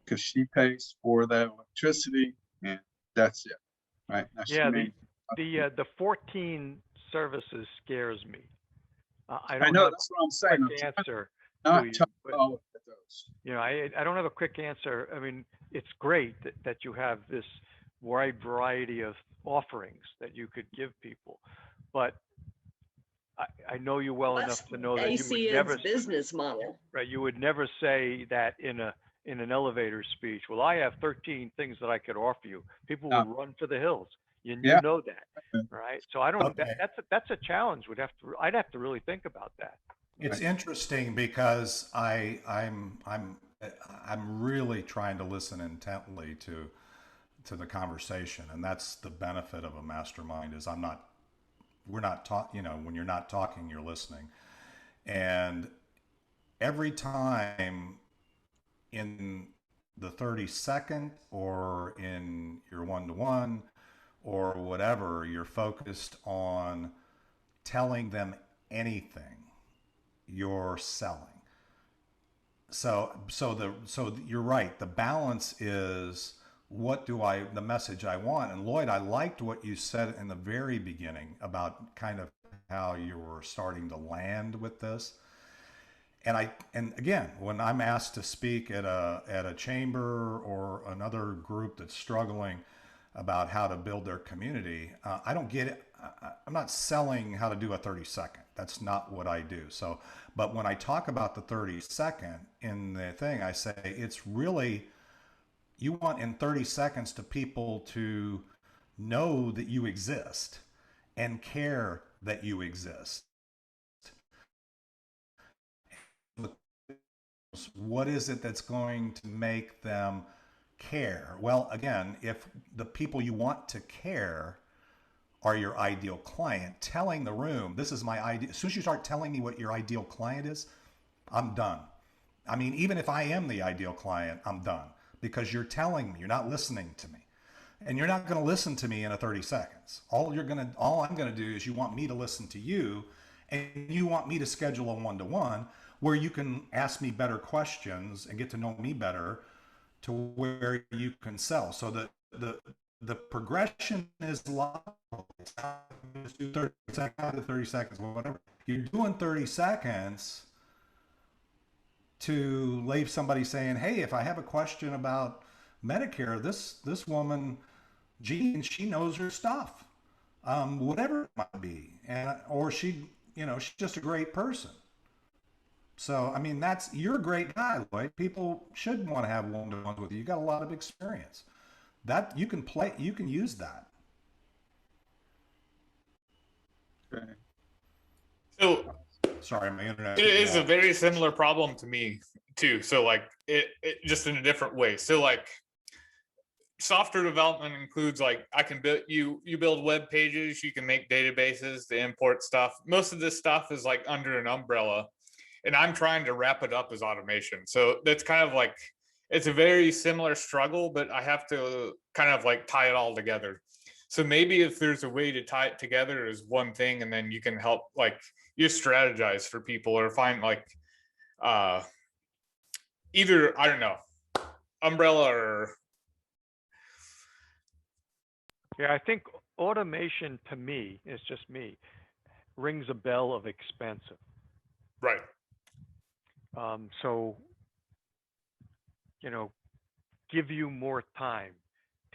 because she pays for that electricity, and that's it, right? Now, Yeah, the 14 services scares me. I don't know have that's what I'm saying. a quick answer Not to you, but, all of those. you know, I don't have a quick answer. I mean, it's great that you have this wide variety of offerings that you could give people, but I know you well enough to know that you would never, business model. right? You would never say that in an elevator speech. Well, I have 13 things that I could offer you. People would run for the hills. You know that, right? So I don't. Okay. That's a challenge. I'd have to really think about that. It's interesting because I'm really trying to listen intently to the conversation, and that's the benefit of a mastermind. Is we're not talking. You know, when you're not talking, you're listening, and every time in the 30-second or in your one-to-one or whatever, you're focused on telling them anything, you're selling. So you're right. The balance is, the message I want. And Lloyd, I liked what you said in the very beginning about kind of how you were starting to land with this. And again, when I'm asked to speak at a chamber or another group that's struggling about how to build their community, I don't get it. I'm not selling how to do a 30-second. That's not what I do. So, but when I talk about the 30-second in the thing, I say it's really, you want in 30 seconds to people to know that you exist and care that you exist. What is it that's going to make them care? Well, again, if the people you want to care are your ideal client, telling the room, this is my ideal, as soon as you start telling me what your ideal client is, I'm done. I mean, even if I am the ideal client, I'm done, because you're telling me, you're not listening to me. And you're not going to listen to me in a 30 seconds. All I'm going to do is you want me to listen to you, and you want me to schedule a one-to-one where you can ask me better questions and get to know me better to where you can sell. So the progression is logical. It's not just do 30 seconds, 30 seconds, whatever. You're doing 30 seconds to leave somebody saying, hey, if I have a question about Medicare, this woman, Jean, she knows her stuff, whatever it might be, or she's just a great person. So, I mean, you're a great guy, Lloyd. People should want to have one-to-ones with you. You got a lot of experience. That you can use that. Okay. So sorry, my internet. It is a very similar problem to me too. So like it just in a different way. So like software development includes like I can build you build web pages, you can make databases to import stuff. Most of this stuff is like under an umbrella, and I'm trying to wrap it up as automation. So that's kind of like it's a very similar struggle, but I have to kind of like tie it all together. So maybe if there's a way to tie it together as one thing, and then you can help like you strategize for people or find like either, I don't know, umbrella or. Yeah, I think automation to me, it's just me, rings a bell of expensive. Right. So, give you more time,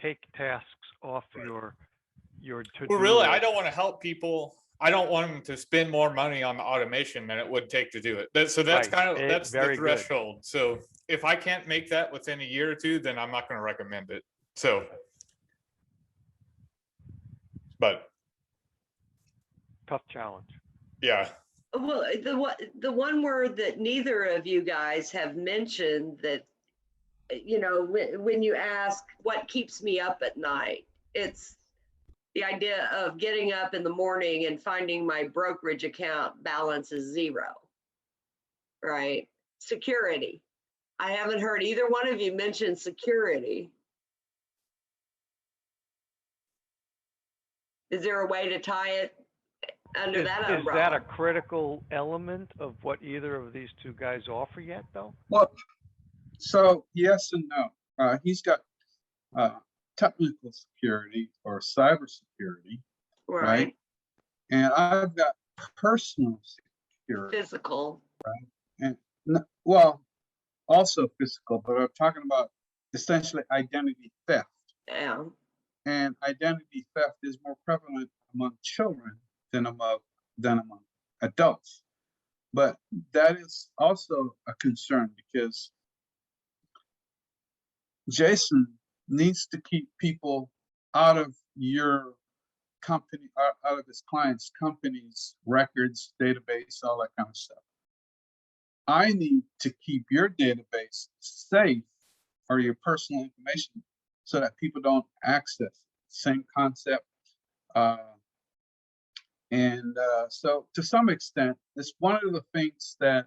take tasks off your to-do Well, really, I list. don't want to help people. I don't want them to spend more money on the automation than it would take to do it. So that's Right. that's the Very good. threshold. So if I can't make that within a year or two, then I'm not going to recommend it. So, but Tough challenge. yeah. Well, the one word that neither of you guys have mentioned that, when you ask what keeps me up at night, it's the idea of getting up in the morning and finding my brokerage account balance is zero, right? Security. I haven't heard either one of you mention security. Is there a way to tie it under that umbrella? Is that a critical element of what either of these two guys offer yet, though? Well, so yes and no. He's got technical security or cybersecurity, right? And I've got personal security, Physical. right? And well, also physical, but I'm talking about essentially identity theft. Yeah. And identity theft is more prevalent among children than among adults. But that is also a concern because Jason needs to keep people out of your company, out of his clients' companies, records, database, all that kind of stuff. I need to keep your database safe or your personal information so that people don't access it. Same concept. So to some extent, it's one of the things that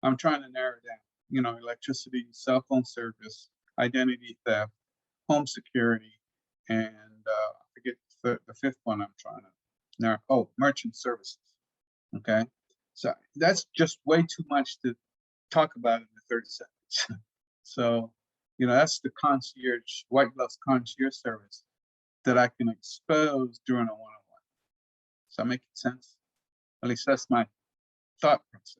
I'm trying to narrow down, electricity, cell phone service, identity theft, home security, and I forget the fifth one I'm trying to narrow. Oh, merchant services. Okay. So that's just way too much to talk about in the 30 seconds. So, that's the concierge, white glove concierge service that I can expose during a one-on-one. Does that make sense? At least that's my thought process.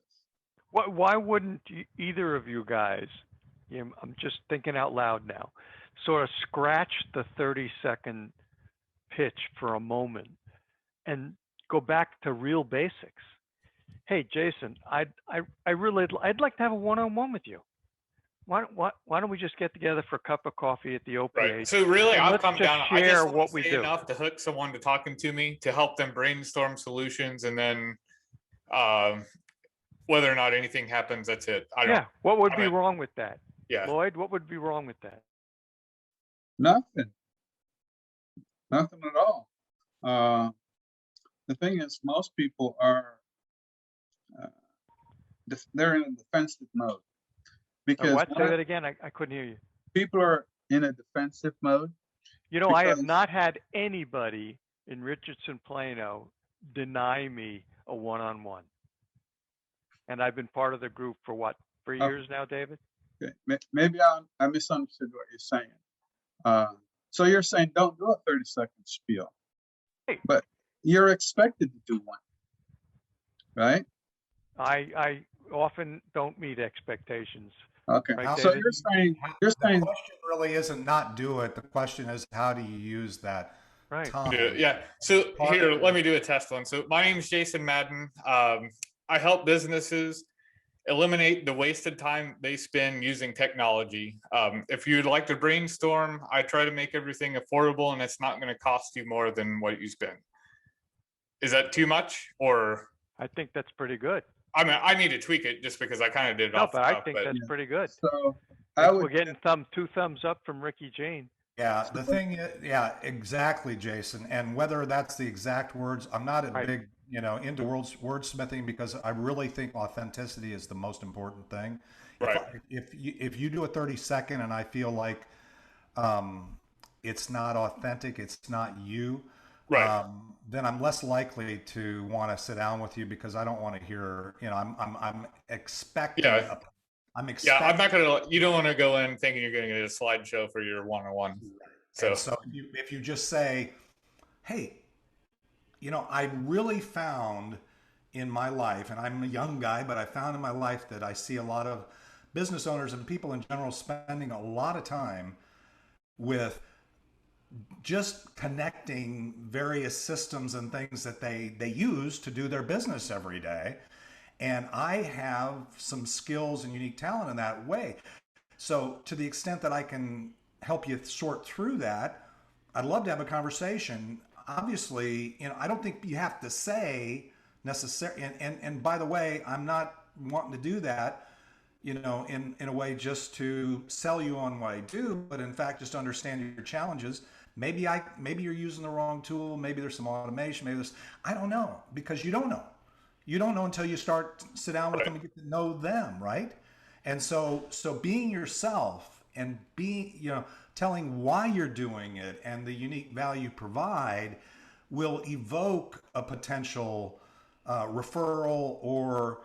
Why wouldn't either of you guys, I'm just thinking out loud now, sort of scratch the 30-second pitch for a moment and go back to real basics? Hey, Jason, I'd like to have a one-on-one with you. Why don't we just get together for a cup of coffee at the OPH? Right. So really, I'll come down. I just want what to we say do. enough to hook someone to talking to me to help them brainstorm solutions, and then whether or not anything happens, that's it. I don't. Yeah. What would I be mean, wrong with that? Yeah. Lloyd, what would be wrong with that? Nothing, nothing at all. The thing is, most people are, uh, they're in a defensive mode because What? Say that again. I couldn't hear you. people are in a defensive mode. You know, I have Because- not had anybody in Richardson Plano deny me a one-on-one. And I've been part of the group for what, 3 Oh. years now, David? Okay, maybe I misunderstood what you're saying. So you're saying don't do a 30-second spiel, Hey. but you're expected to do one, right? I often don't meet expectations. Okay, Right, so David? you're The saying, question really isn't not do it. The question is, how do you use that Right. time? Yeah. So here, let me do a test one. So my name is Jason Madden. I help businesses eliminate the wasted time they spend using technology. If you'd like to brainstorm, I try to make everything affordable and it's not going to cost you more than what you spend. Is that too much? Or I think that's pretty good. I mean, I need to tweak it just because I kind of did it No, off the but I cuff, think but that's pretty good. so I We're would, getting two thumbs up from Ricky Jane. Yeah, the thing is, yeah, exactly, Jason. And whether that's the exact words, I'm not a Right. big, into wordsmithing because I really think authenticity is the most important thing. Right. If you do a 30-second and I feel like it's not authentic, it's not you, Right. then I'm less likely to want to sit down with you because I don't want to hear, I'm expecting, Yeah. I'm Yeah, expecting. I'm not gonna. You don't want to go in thinking you're going to get a slideshow for your one-on-one. So, And so if you just say, hey, I really found in my life, and I'm a young guy, but I found in my life that I see a lot of business owners and people in general spending a lot of time with just connecting various systems and things that they use to do their business every day. And I have some skills and unique talent in that way. So to the extent that I can help you sort through that, I'd love to have a conversation. Obviously, I don't think you have to say necessarily, and by the way, I'm not wanting to do that, in a way just to sell you on what I do, but in fact, just understand your challenges. Maybe you're using the wrong tool. Maybe there's some automation. Maybe there's, I don't know, because you don't know. You don't know until you sit down with them and get to know them, right? And so being yourself and telling why you're doing it and the unique value you provide will evoke a potential referral or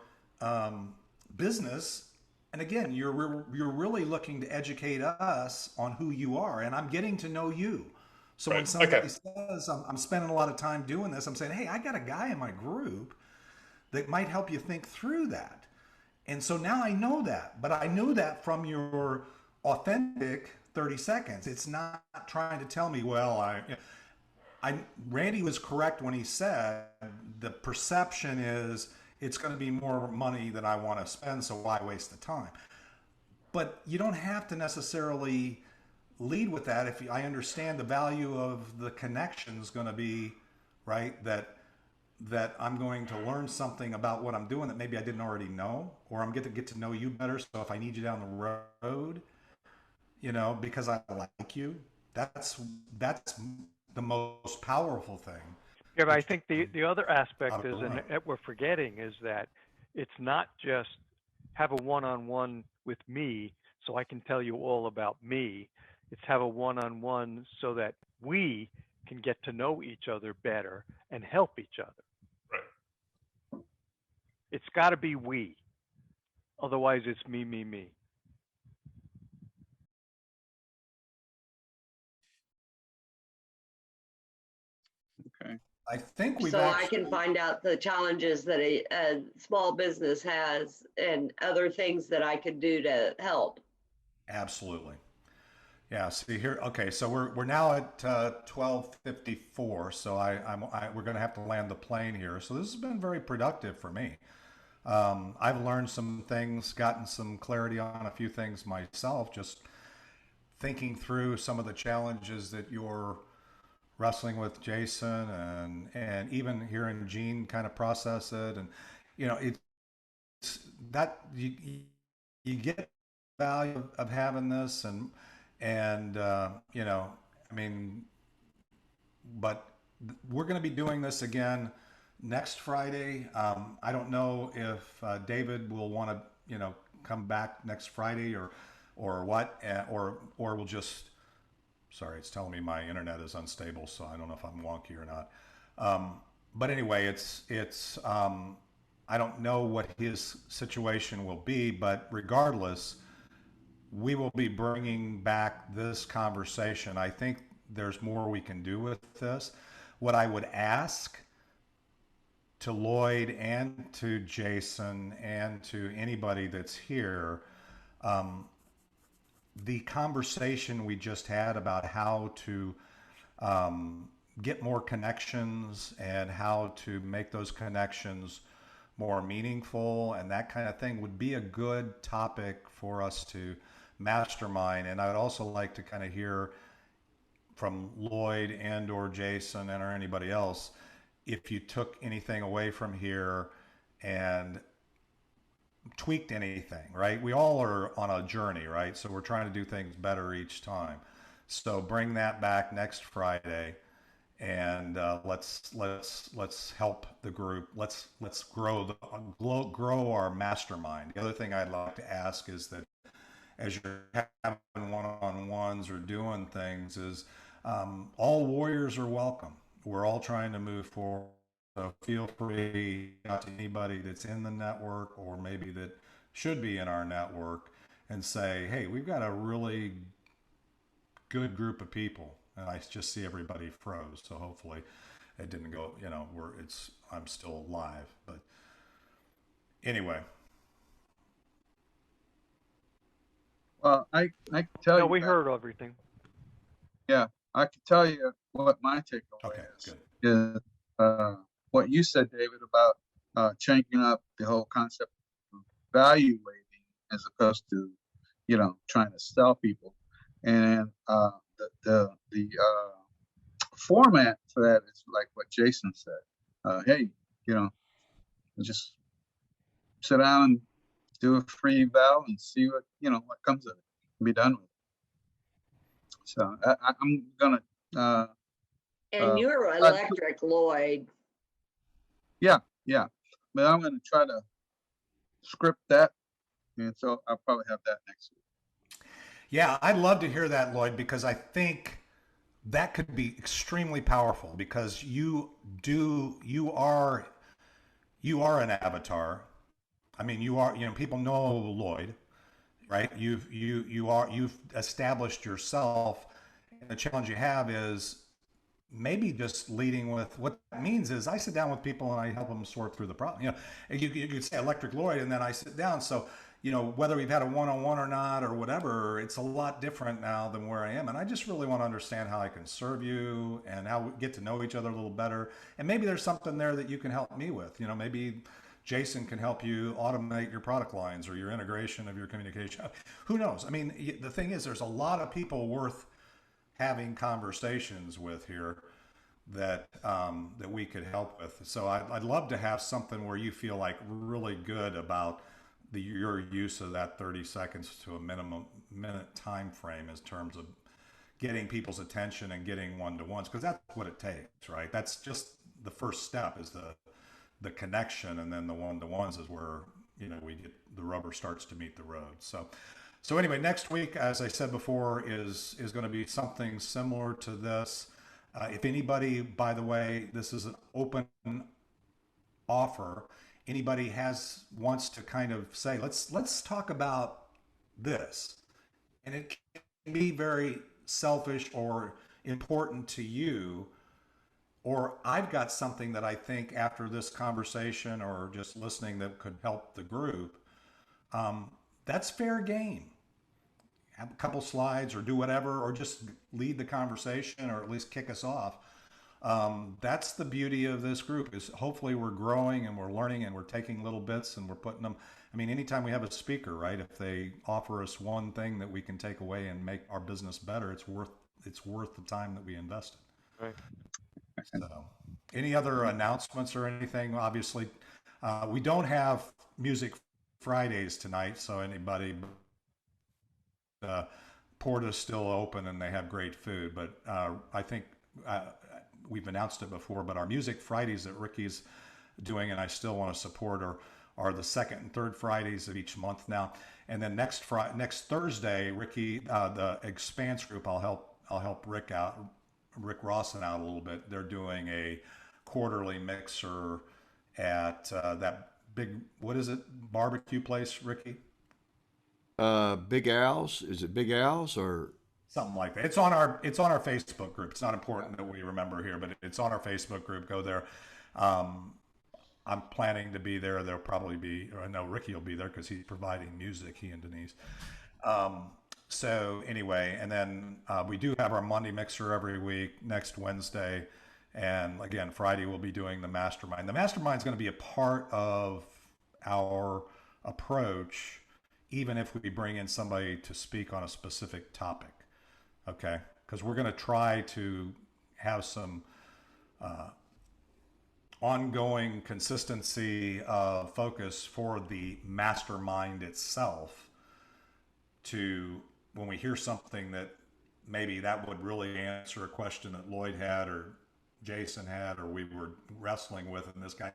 business. And again, you're really looking to educate us on who you are, and I'm getting to know you. So when somebody says, I'm spending a lot of time doing this, I'm saying, hey, I got a guy in my group that might help you think through that. And so now I know that, but I knew that from your authentic 30 seconds. It's not trying to tell me, well, Randy was correct when he said the perception is it's going to be more money than I want to spend, so why waste the time? But you don't have to necessarily lead with that if I understand the value of the connection is going to be, right, that I'm going to learn something about what I'm doing that maybe I didn't already know, or I'm going to get to know you better. So if I need you down the road, because I like you, that's the most powerful thing. Yeah, but I think the other aspect is, and that we're forgetting, is that it's not just have a one-on-one with me so I can tell you all about me. It's have a one-on-one so that we can get to know each other better and help each other. Right. It's got to be we. Otherwise, it's me, me, me. okay, I think we've So I actually, can find out the challenges that a small business has and other things that I could do to help. absolutely. Yeah. See here. Okay. So we're now at 12:54. So we're going to have to land the plane here. So this has been very productive for me. I've learned some things, gotten some clarity on a few things myself, just thinking through some of the challenges that you're wrestling with, Jason, and even hearing Gene kind of process it. And, that you get value of having this, and you know, I mean, but we're going to be doing this again next Friday. I don't know if David will want to, you know, come back next Friday or what, or we'll just. Sorry, it's telling me my internet is unstable, so I don't know if I'm wonky or not. But anyway, it's I don't know what his situation will be, but regardless, we will be bringing back this conversation. I think there's more we can do with this. What I would ask to Lloyd and to Jason and to anybody that's here, the conversation we just had about how to get more connections and how to make those connections more meaningful and that kind of thing would be a good topic for us to mastermind. And I would also like to kind of hear from Lloyd and or Jason and or anybody else if you took anything away from here and tweaked anything, right? We all are on a journey, right? So we're trying to do things better each time. So bring that back next Friday, and let's help the group. Let's grow our mastermind. The other thing I'd like to ask is that as you're having one-on-ones or doing things, is all warriors are welcome. We're all trying to move forward. So feel free to anybody that's in the network or maybe that should be in our network and say, hey, we've got a really good group of people. And I just see everybody froze. So hopefully it didn't go, you know, I'm still live. But anyway. Well, I can tell No, you. we heard everything. Yeah, I can tell you what my takeaway is. Good. Is what you said, David, about changing up the whole concept of evaluating as opposed to, you know, trying to sell people. And the format for that is like what Jason said. Hey, you know, just sit down and do a free eval and see what, you know, what comes of it and be done with it. So I'm gonna. And you're electric, Lloyd. Yeah, but I'm gonna try to script that, and so I'll probably have that next week. Yeah, I'd love to hear that, Lloyd, because I think that could be extremely powerful because you are an avatar. I mean, you know, people know Lloyd, right? You've established yourself. And the challenge you have is maybe just leading with what that means is I sit down with people and I help them sort through the problem. You know, you could say electric Lloyd and then I sit down. So, you know, whether we've had a one-on-one or not or whatever, it's a lot different now than where I am. And I just really want to understand how I can serve you and how we get to know each other a little better. And maybe there's something there that you can help me with. You know, maybe Jason can help you automate your product lines or your integration of your communication. Who knows? I mean, the thing is, there's a lot of people worth having conversations with here that that we could help with. So I'd love to have something where you feel like really good about your use of that 30 seconds to a minute time frame in terms of getting people's attention and getting one-to-ones, because that's what it takes, right? That's just the first step is the connection, and then the one-to-ones is where, you know, the rubber starts to meet the road. So anyway, next week, as I said before, is going to be something similar to this. If anybody, by the way, this is an open offer. Anybody wants to kind of say, let's talk about this, and it can be very selfish or important to you, or I've got something that I think after this conversation or just listening that could help the group. That's fair game. Have a couple slides or do whatever, or just lead the conversation or at least kick us off. That's the beauty of this group, is hopefully we're growing and we're learning and we're taking little bits and we're putting them. I mean, anytime we have a speaker, right, if they offer us one thing that we can take away and make our business better, it's worth the time that we invested. Right. So any other announcements or anything? Obviously, we don't have music Fridays tonight, so anybody, Porta's still open and they have great food, but I think we've announced it before, but our Music Fridays that Ricky's doing, and I still want to support, are the second and third Fridays of each month now. And then next Thursday, Ricky, the Expanse group, I'll help Rick Rawson out a little bit. They're doing a quarterly mixer at that big, what is it, barbecue place, Ricky? Big Al's. Is it Big Al's or something like that? It's on our Facebook group. It's not important that we remember here, but it's on our Facebook group. Go there. I'm planning to be there. There'll probably be, or I know Ricky will be there because he's providing music, he and Denise. So anyway, and then we do have our Monday mixer every week, next Wednesday. And again, Friday we'll be doing the Mastermind. The Mastermind is going to be a part of our approach, even if we bring in somebody to speak on a specific topic, okay? Because we're going to try to have some ongoing consistency of focus for the Mastermind itself, to when we hear something that maybe that would really answer a question that Lloyd had or Jason had or we were wrestling with, and this guy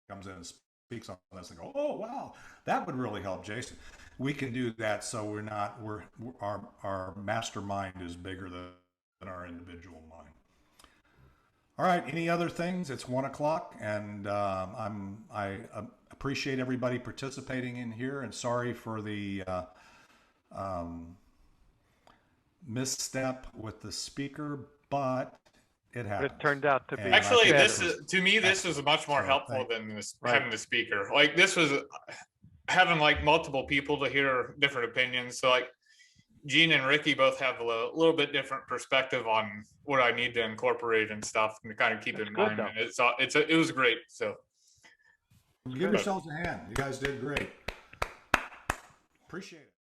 comes in and speaks on this and go, oh wow, that would really help Jason. We can do that, so our mastermind is bigger than our individual mind. All right, any other things? It's 1 o'clock, and I appreciate everybody participating in here, and sorry for the misstep with the speaker, but it happened. It turned out to be actually, better. this was much more helpful than having the speaker. Like, this was having like multiple people to hear different opinions. So like Gene and Ricky both have a little bit different perspective on what I need to incorporate and stuff, and to kind of keep it in mind. And it was great. So give yourselves a hand. You guys did great. Appreciate it.